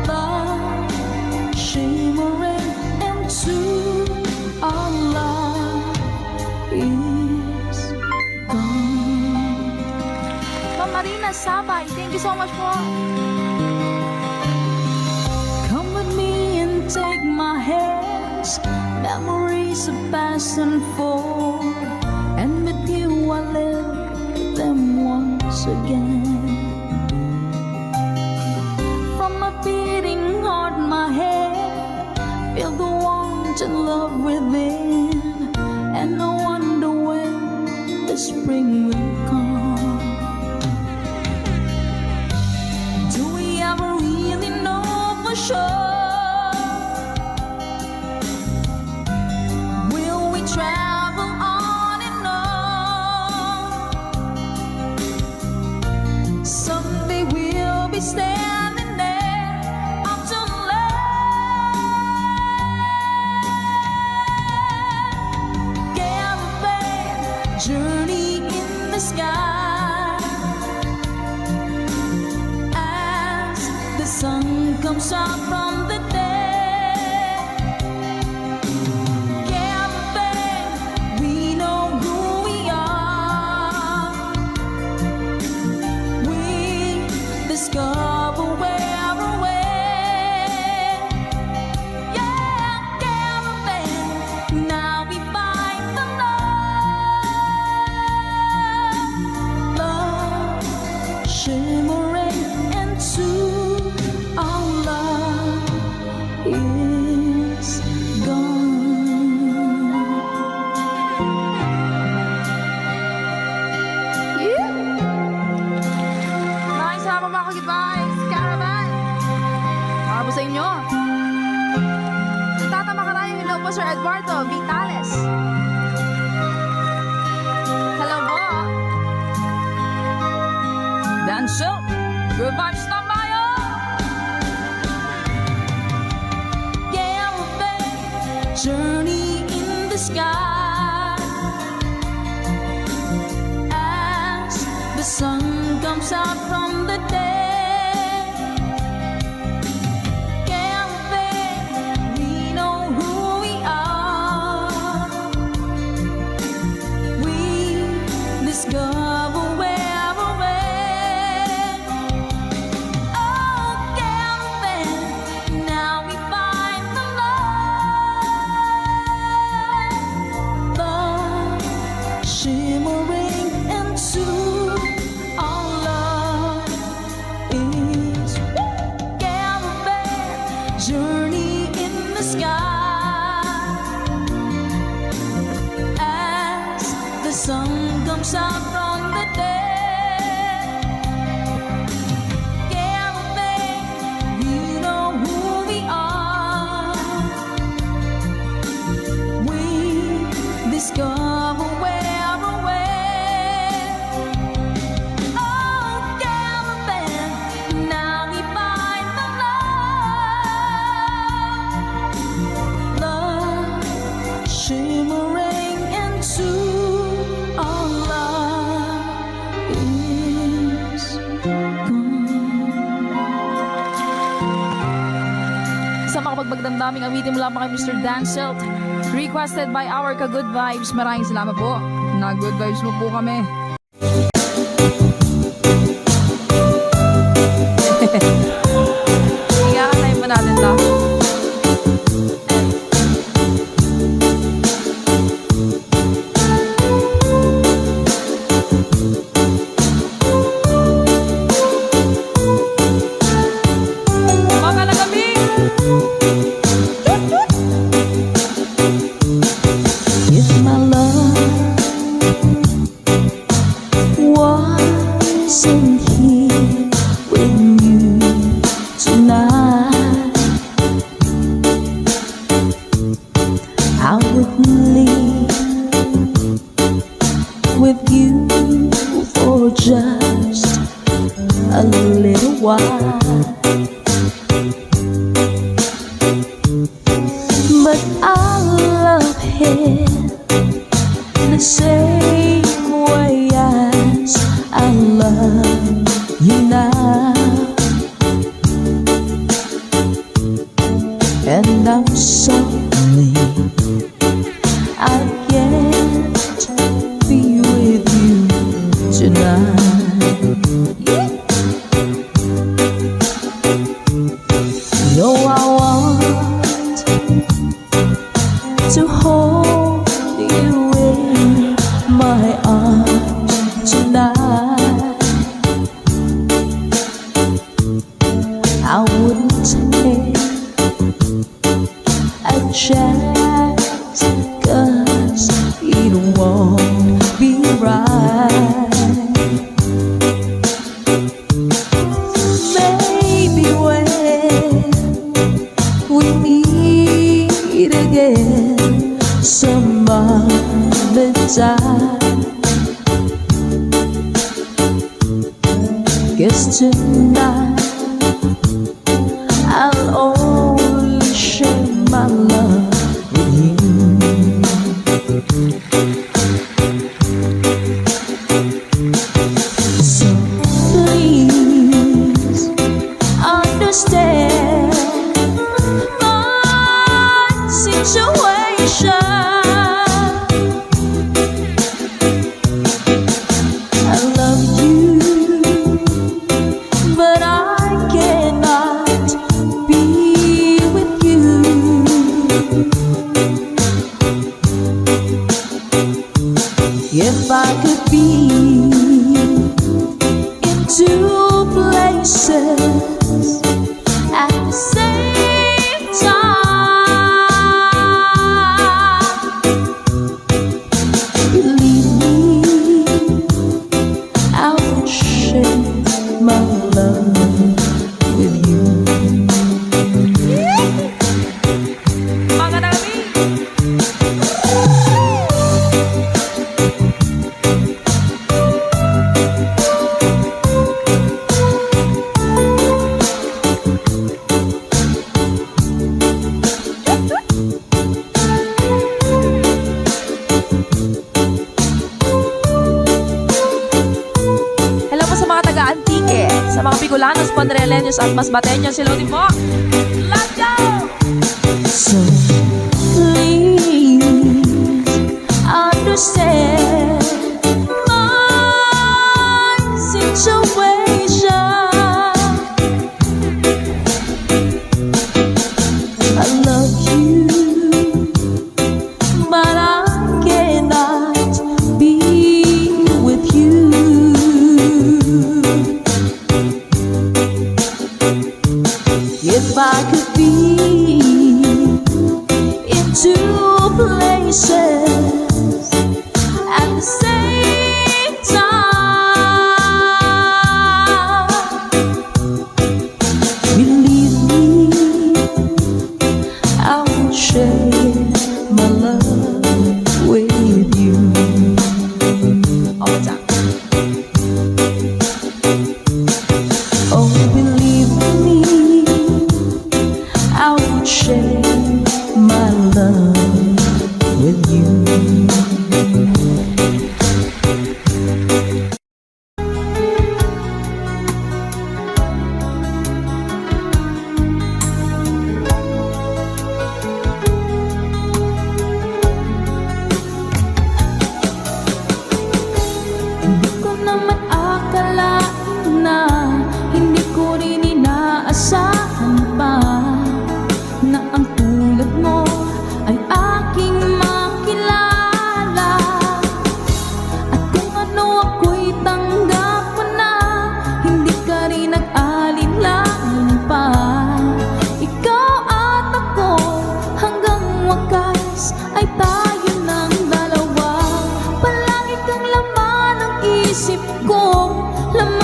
love shimmering into our love is gone. Ma'am Marina Sabay, thank you so much po. Come with me and take my hands. Memories of past unfold, and with you I live them once again. From my beating heart, my head, feel the warmth and love within, and I wonder when the spring will come. Do we ever really know for sure? Will we travel on and on? Someday we'll be standing there up to land. Caravan, journey in the sky. As the sun comes out from the dead. Caravan, we know who we are. We discover where we're way. Yeah, caravan, now we find the love, love shimmering into our love is gone. Maraming salamat mga ka-goodbyes, Caravan. Para po sa inyo. Tata Makarayo, hello po Sir Eduardo Vitales. Hello po. Dancel, good vibes tayo. Caravan, journey in the sky. As the sun comes out from the dead. Caravan, we know who we are. We discover where we're way. Oh, caravan, now we find the love, love shimmering into our love is caravan, journey in the sky. As the sun comes out from the dead. Caravan, we know who we are. We discover where we're way. Oh, caravan, now we find the love, love shimmering into our love is gone. Sa makapagbagdamdaming awitin mula pa kay Mr. Dancelt, requested by our ka-good vibes. Maraming salamat po. Na-good vibes mo po kami. Iyakan pa natin to. Mga nagabing! If my love same way as I love you now. And I'm sorry I can't be with you tonight. No, I want to hold you in my arms tonight. I wouldn't take a chance, 'cause it won't be right. Maybe when we meet again some other time, 'cause tonight I'll only share my love with you. So please understand my situation. I love you, but I cannot be with you. If I could be in two places at the same time, believe me, I would share my love with you. Mga nami! Hello po sa mga taga-Antique, sa mga Bicolanos, Pondereleños at Masbateños. Hello din po! Let's go! So please understand my situation. I love you, but I cannot be with you. If I could be in two places at the same time, believe me, I will share my love with you. All the time. Oh, believe me, I would share my love with you. Hindi ko naman akalain na, hindi ko rin inaasahan pa, na ang tulad mo ay aking makilala. At kung ano ako'y tanggap mo na, hindi ka rin nag-alinlangan pa. Ikaw at ako hanggang wakas ay tayo ng dalawa. Palagi kang laman ng isip ko, laman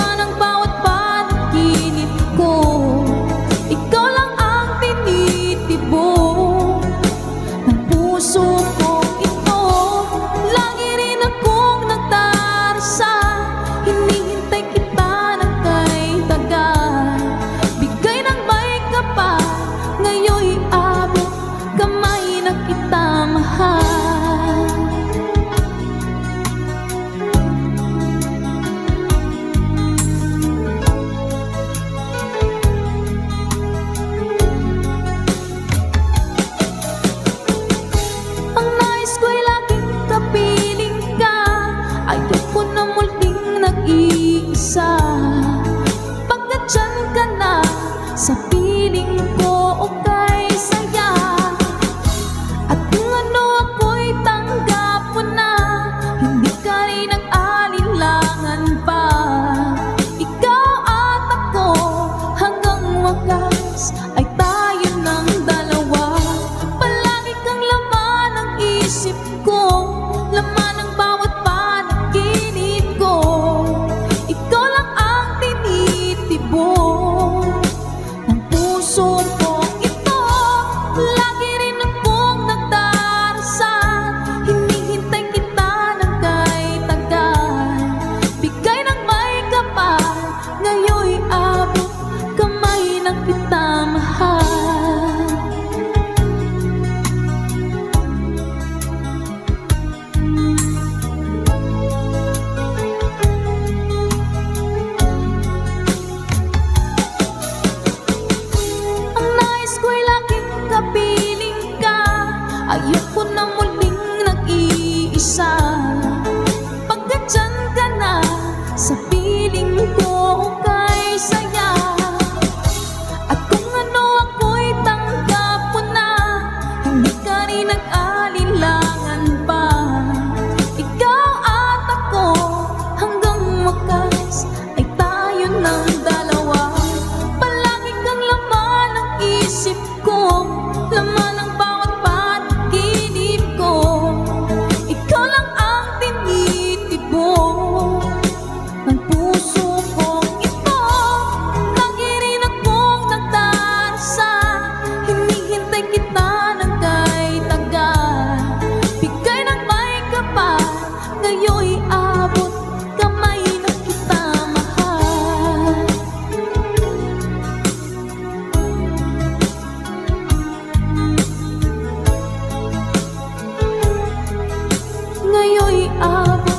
abot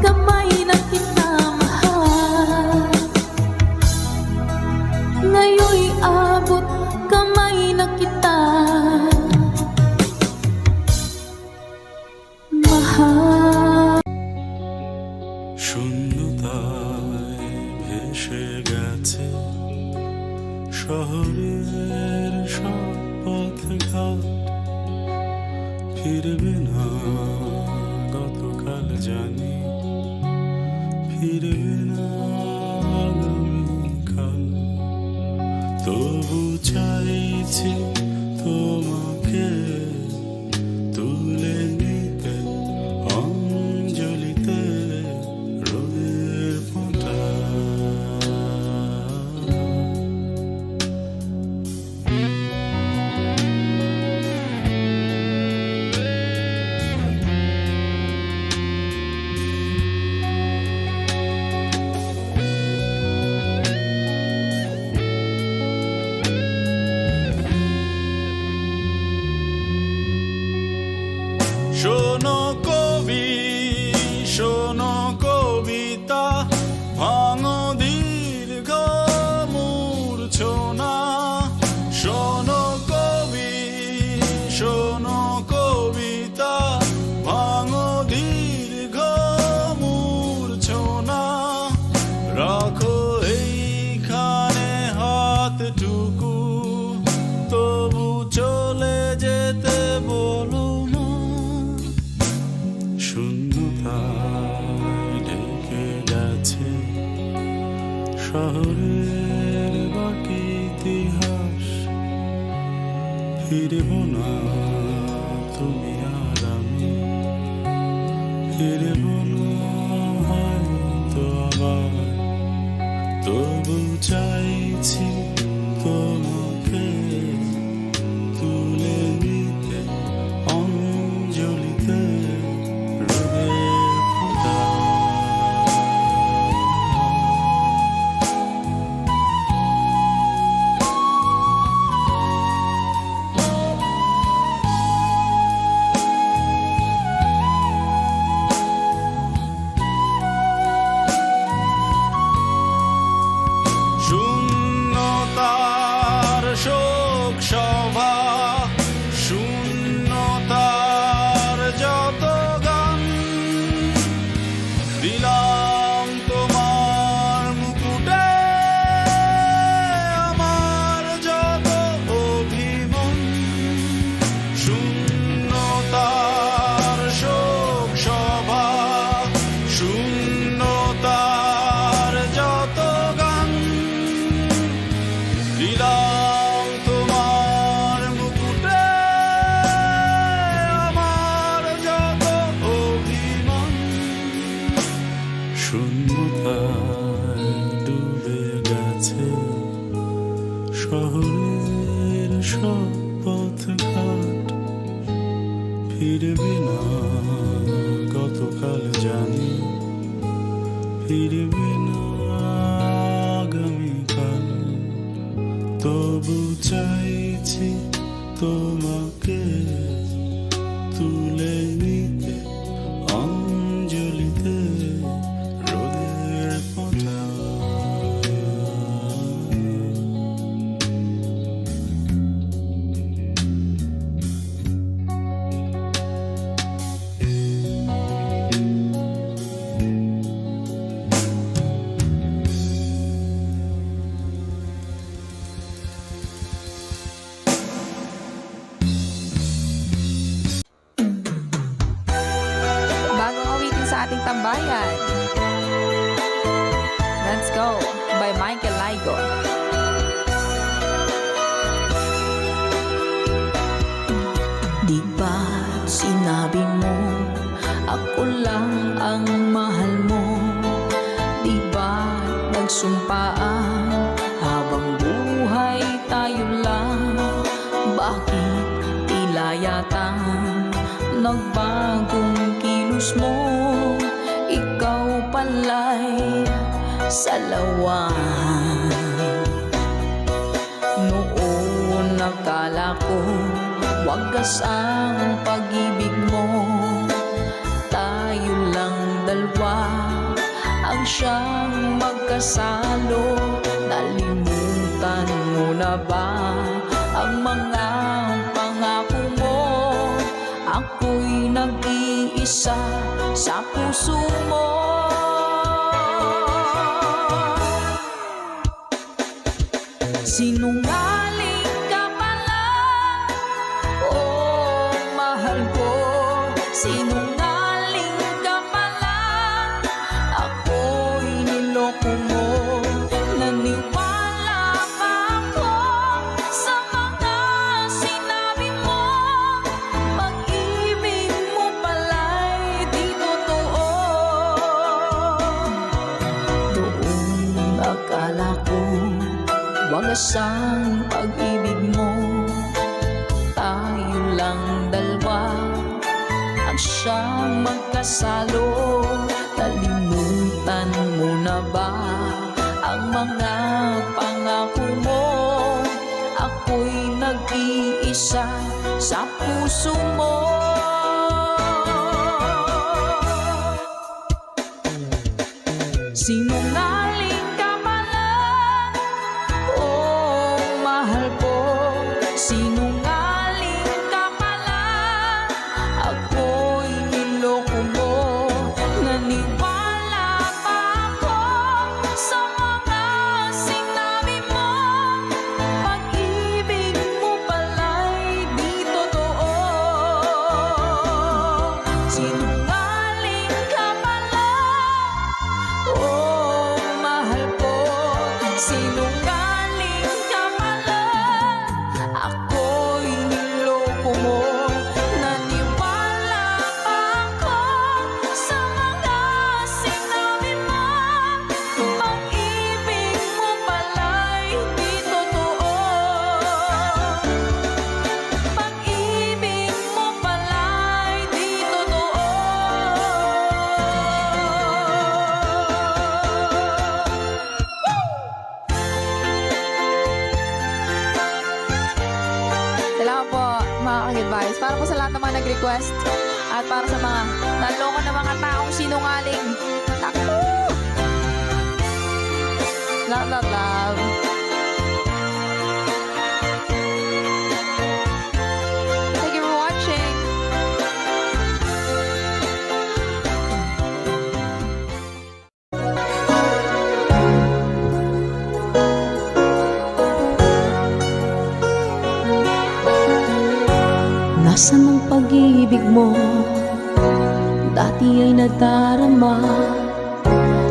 kamay na kita mahal. Ngayon'y abot kamay na kita mahal. শূন্যতায় ভেসে গেছে শহরের সব পথঘাট, ফিরবে না গতকাল জানি, ফিরবে না আগামীকাল। তবু চাইছি তোমাকে তুলে নিতে অঞ্জলিতে রোদের ফোঁটা। শোনো কবি, শোনো কবিতা, ভাঙো দীর্ঘ মূর্ছনা। শোনো কবি, শোনো কবিতা, ভাঙো দীর্ঘ মূর্ছনা। রাখো এইখানে হাতটুকু, তবু চলে যেতে বলো না। শূন্যতায় ঢেকে গেছে শহরের বাকি ইতিহাস, ফিরব না তুমি আর আমি, ফিরব না হয়তো আবার। তবু চাইছি তোমাকে তুলে নিতে অঞ্জলিতে রোদের ফোঁটা। শূন্যতার শোক সভা, শূন্যতার যত গান, দিলাম তোমার মুকুটে আমার যত অভিমান। শূন্যতার শোক সভা, শূন্যতার যত গান, দিলাম তোমার মুকুটে আমার যত অভিমান। শূন্যতায় ডুবে গেছে শহরের সব পথঘাট, ফিরবে না গতকাল জানি, ফিরবে না আগামীকাল। তবু চাইছি তোমাকে তুলে নিতে অঞ্জলিতে রোদের ফোঁটা। Bagong awitin sa ating tambayan. Let's Go by Michael Laigo. Di ba't sinabi mo ako lang ang mahal mo? Di ba't nagsumpaan habang buhay tayo lang? Bakit tila yata nagbagong kilos mo? Ikaw pala'y salawan. Noon nakala ko wagas ang pag-ibig mo, tayo lang siyang magkasalo. Nalimutan mo na ba ang mga pangako mo? Ako'y nag-iisa sa puso mo. Sinungaling ka pala, oh mahal ko. Sinungaling ka pala, ako'y niloko mo. Naniwala pa ako sa mga sinabi mo. Pag-ibig mo pala'y di totoo. Doon akala ko wagas ang pag-ibig mo. Tayo lang dalawa ang siyang magkasalo. Nalimutan mo na ba ang mga pangako mo? Ako'y nag-iisa sa puso mo. Sinungaling ka pala, oh mahal ko. Sinungaling ka pala, ako'y niloko mo. Naniwala pa ako sa mga sinabi mo. Pag-ibig mo pala'y di totoo. Sinungaling ka pala, oh mahal ko. Sinungaling ka pala, ako'y niloko mo. Naniwala pa ako sa mga sinabi mo. Pag-ibig mo pala'y di totoo. Pag-ibig mo pala'y di totoo. Salamat po mga ka-advice. Para po sa lahat ng mga nag-request at para sa mga naloko na mga taong sinungaling. Naku! Love, love, love. Thank you for watching. Nasaan ang pag-ibig mo? Dati ay nadarama,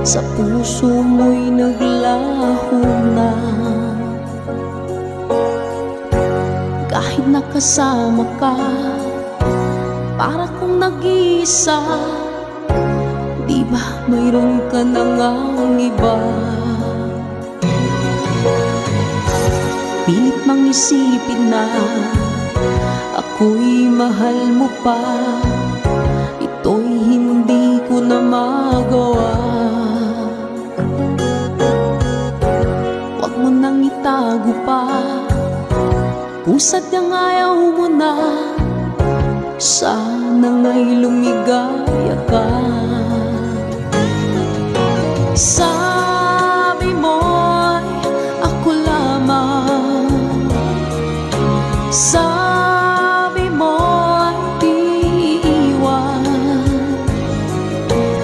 sa puso mo'y naglaho na. Kahit nakasama ka, para kong nag-iisa. Di ba mayroon ka na ngang iba? Pilit mang isipin na ako'y mahal mo pa. Ito'y hindi ko na magawa. Huwag mo nang itago pa, kung sadyang ayaw mo na. Sana nga'y lumigaya ka. Sabi mo'y ako lamang. Sabi mo'y di iwan.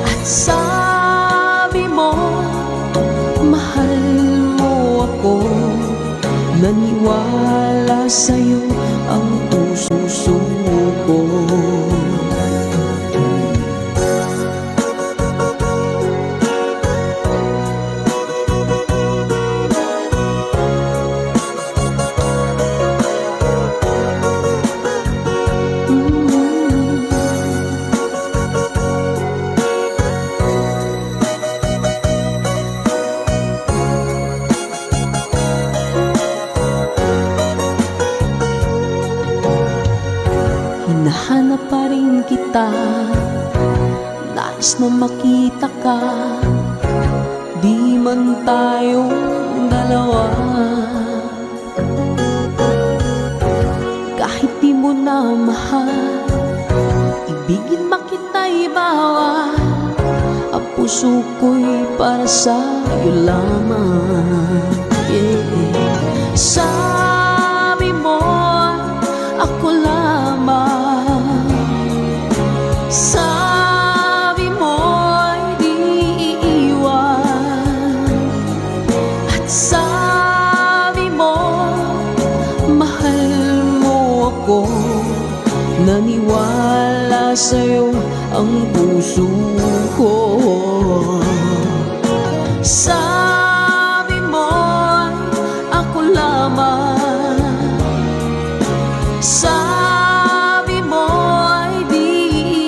At sabi mo, mahal mo ako. Naniwala sa'yo ang puso ko. Hinahanap pa rin kita, nais na makita ka. Di man tayong dalawa, kahit di mo na mahal, ibigin makita'y bawal. Ang puso ko'y para sa'yo lamang, yeah. Sabi mo ako lamang, sabi mo'y di iiwan, at sabi mo mahal mo ako. Naniwala sa'yo ang puso ko. Sabi mo ako lamang, sabi mo ay di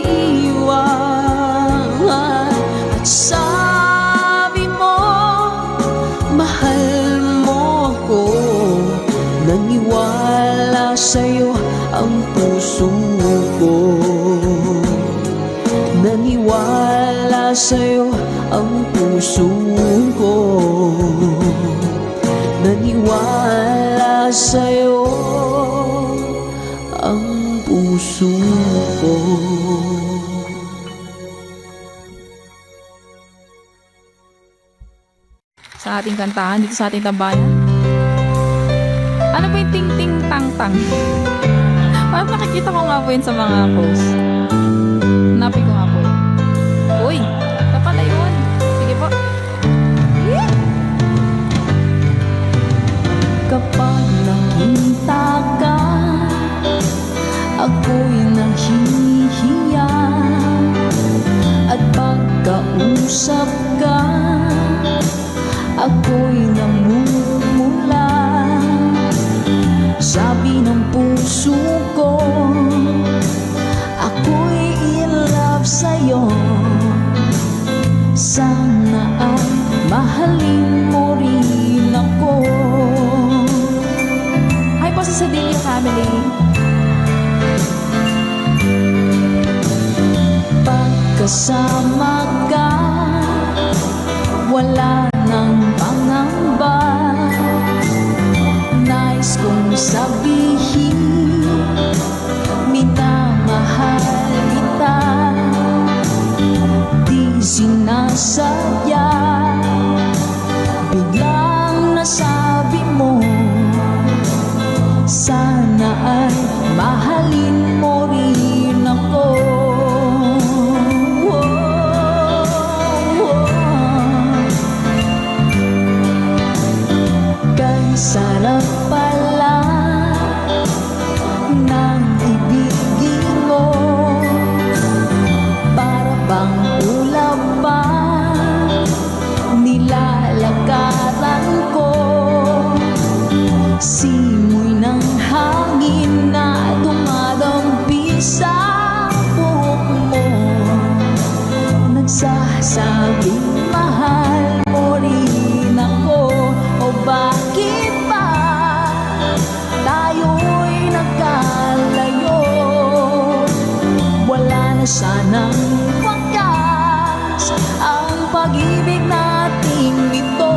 iiwan, at sabi mo mahal mo ako. Naniwala sa'yo ang puso ko. Naniwala sa'yo ang puso ko. Naniwala sa'yo ang puso ko. Sa ating kantahan dito sa ating tambayan. Ano ba yung ting-ting tang-tang? Parang nakikita ko nga po yun sa mga post. Hanapin ko nga po yun. Uy! Ito pala yun. Sige po. Kapag nakita ka, ako'y nahihiya, at pagkausap ka, ako'y namumula. Sabi ng puso ko, ako'y in love sa'yo. Sana ay mahalin mo rin ako. Hi po sa Sadilio family. Pagkasama ka, wala nang pangamba. Nais kong sabihin, minamahal kita. Di sinasadya, biglang nasabi mo, sana ay mahalin mo rin ako. Kay sarap pala ng ibigin mo, para bang ulap pa nilalakaran ko. Simoy ng hangin na dumadampi sa buhok mo, nagsasabing mahal mo rin ako. O bakit ba tayo'y nagkalayo? Wala na sanang wakas ang pag-ibig nating ito.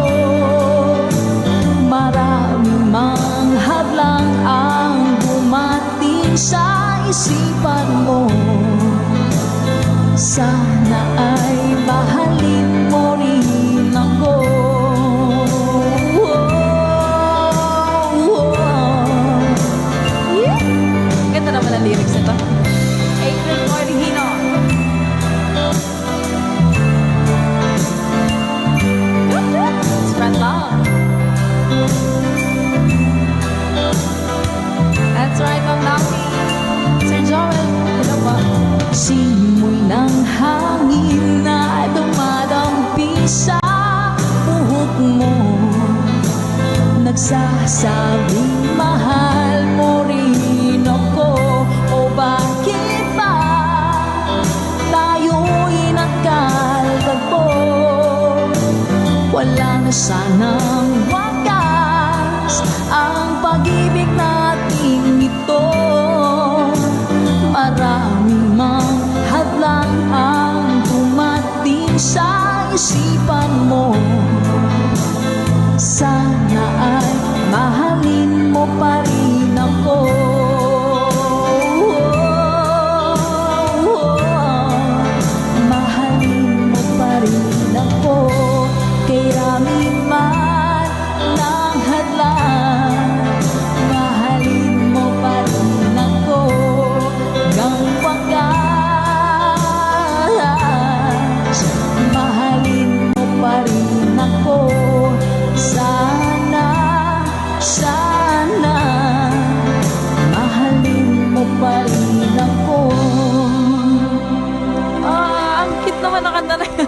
Maraming mang hadlang ang dumating sa isipan mo. Sana ay mahalin mo rin ako. Ganda naman ang lyrics nito. April Cordigino. Spread love. That's right, Ma'am Naomi. Sir Joel, hello po. Simoy ng hangin na dumadampi sa buhok mo, nagsasabing mahal mo rin ako. O bakit ba tayo'y nagkalagpo? Wala na sanang wakas ang pag-ibig nating ito. Maraming mang hadlang ang dumating sa isipan mo. Sana ay mahalin mo pa rin ako. Mahalin mo pa rin naman ang kanta na yun.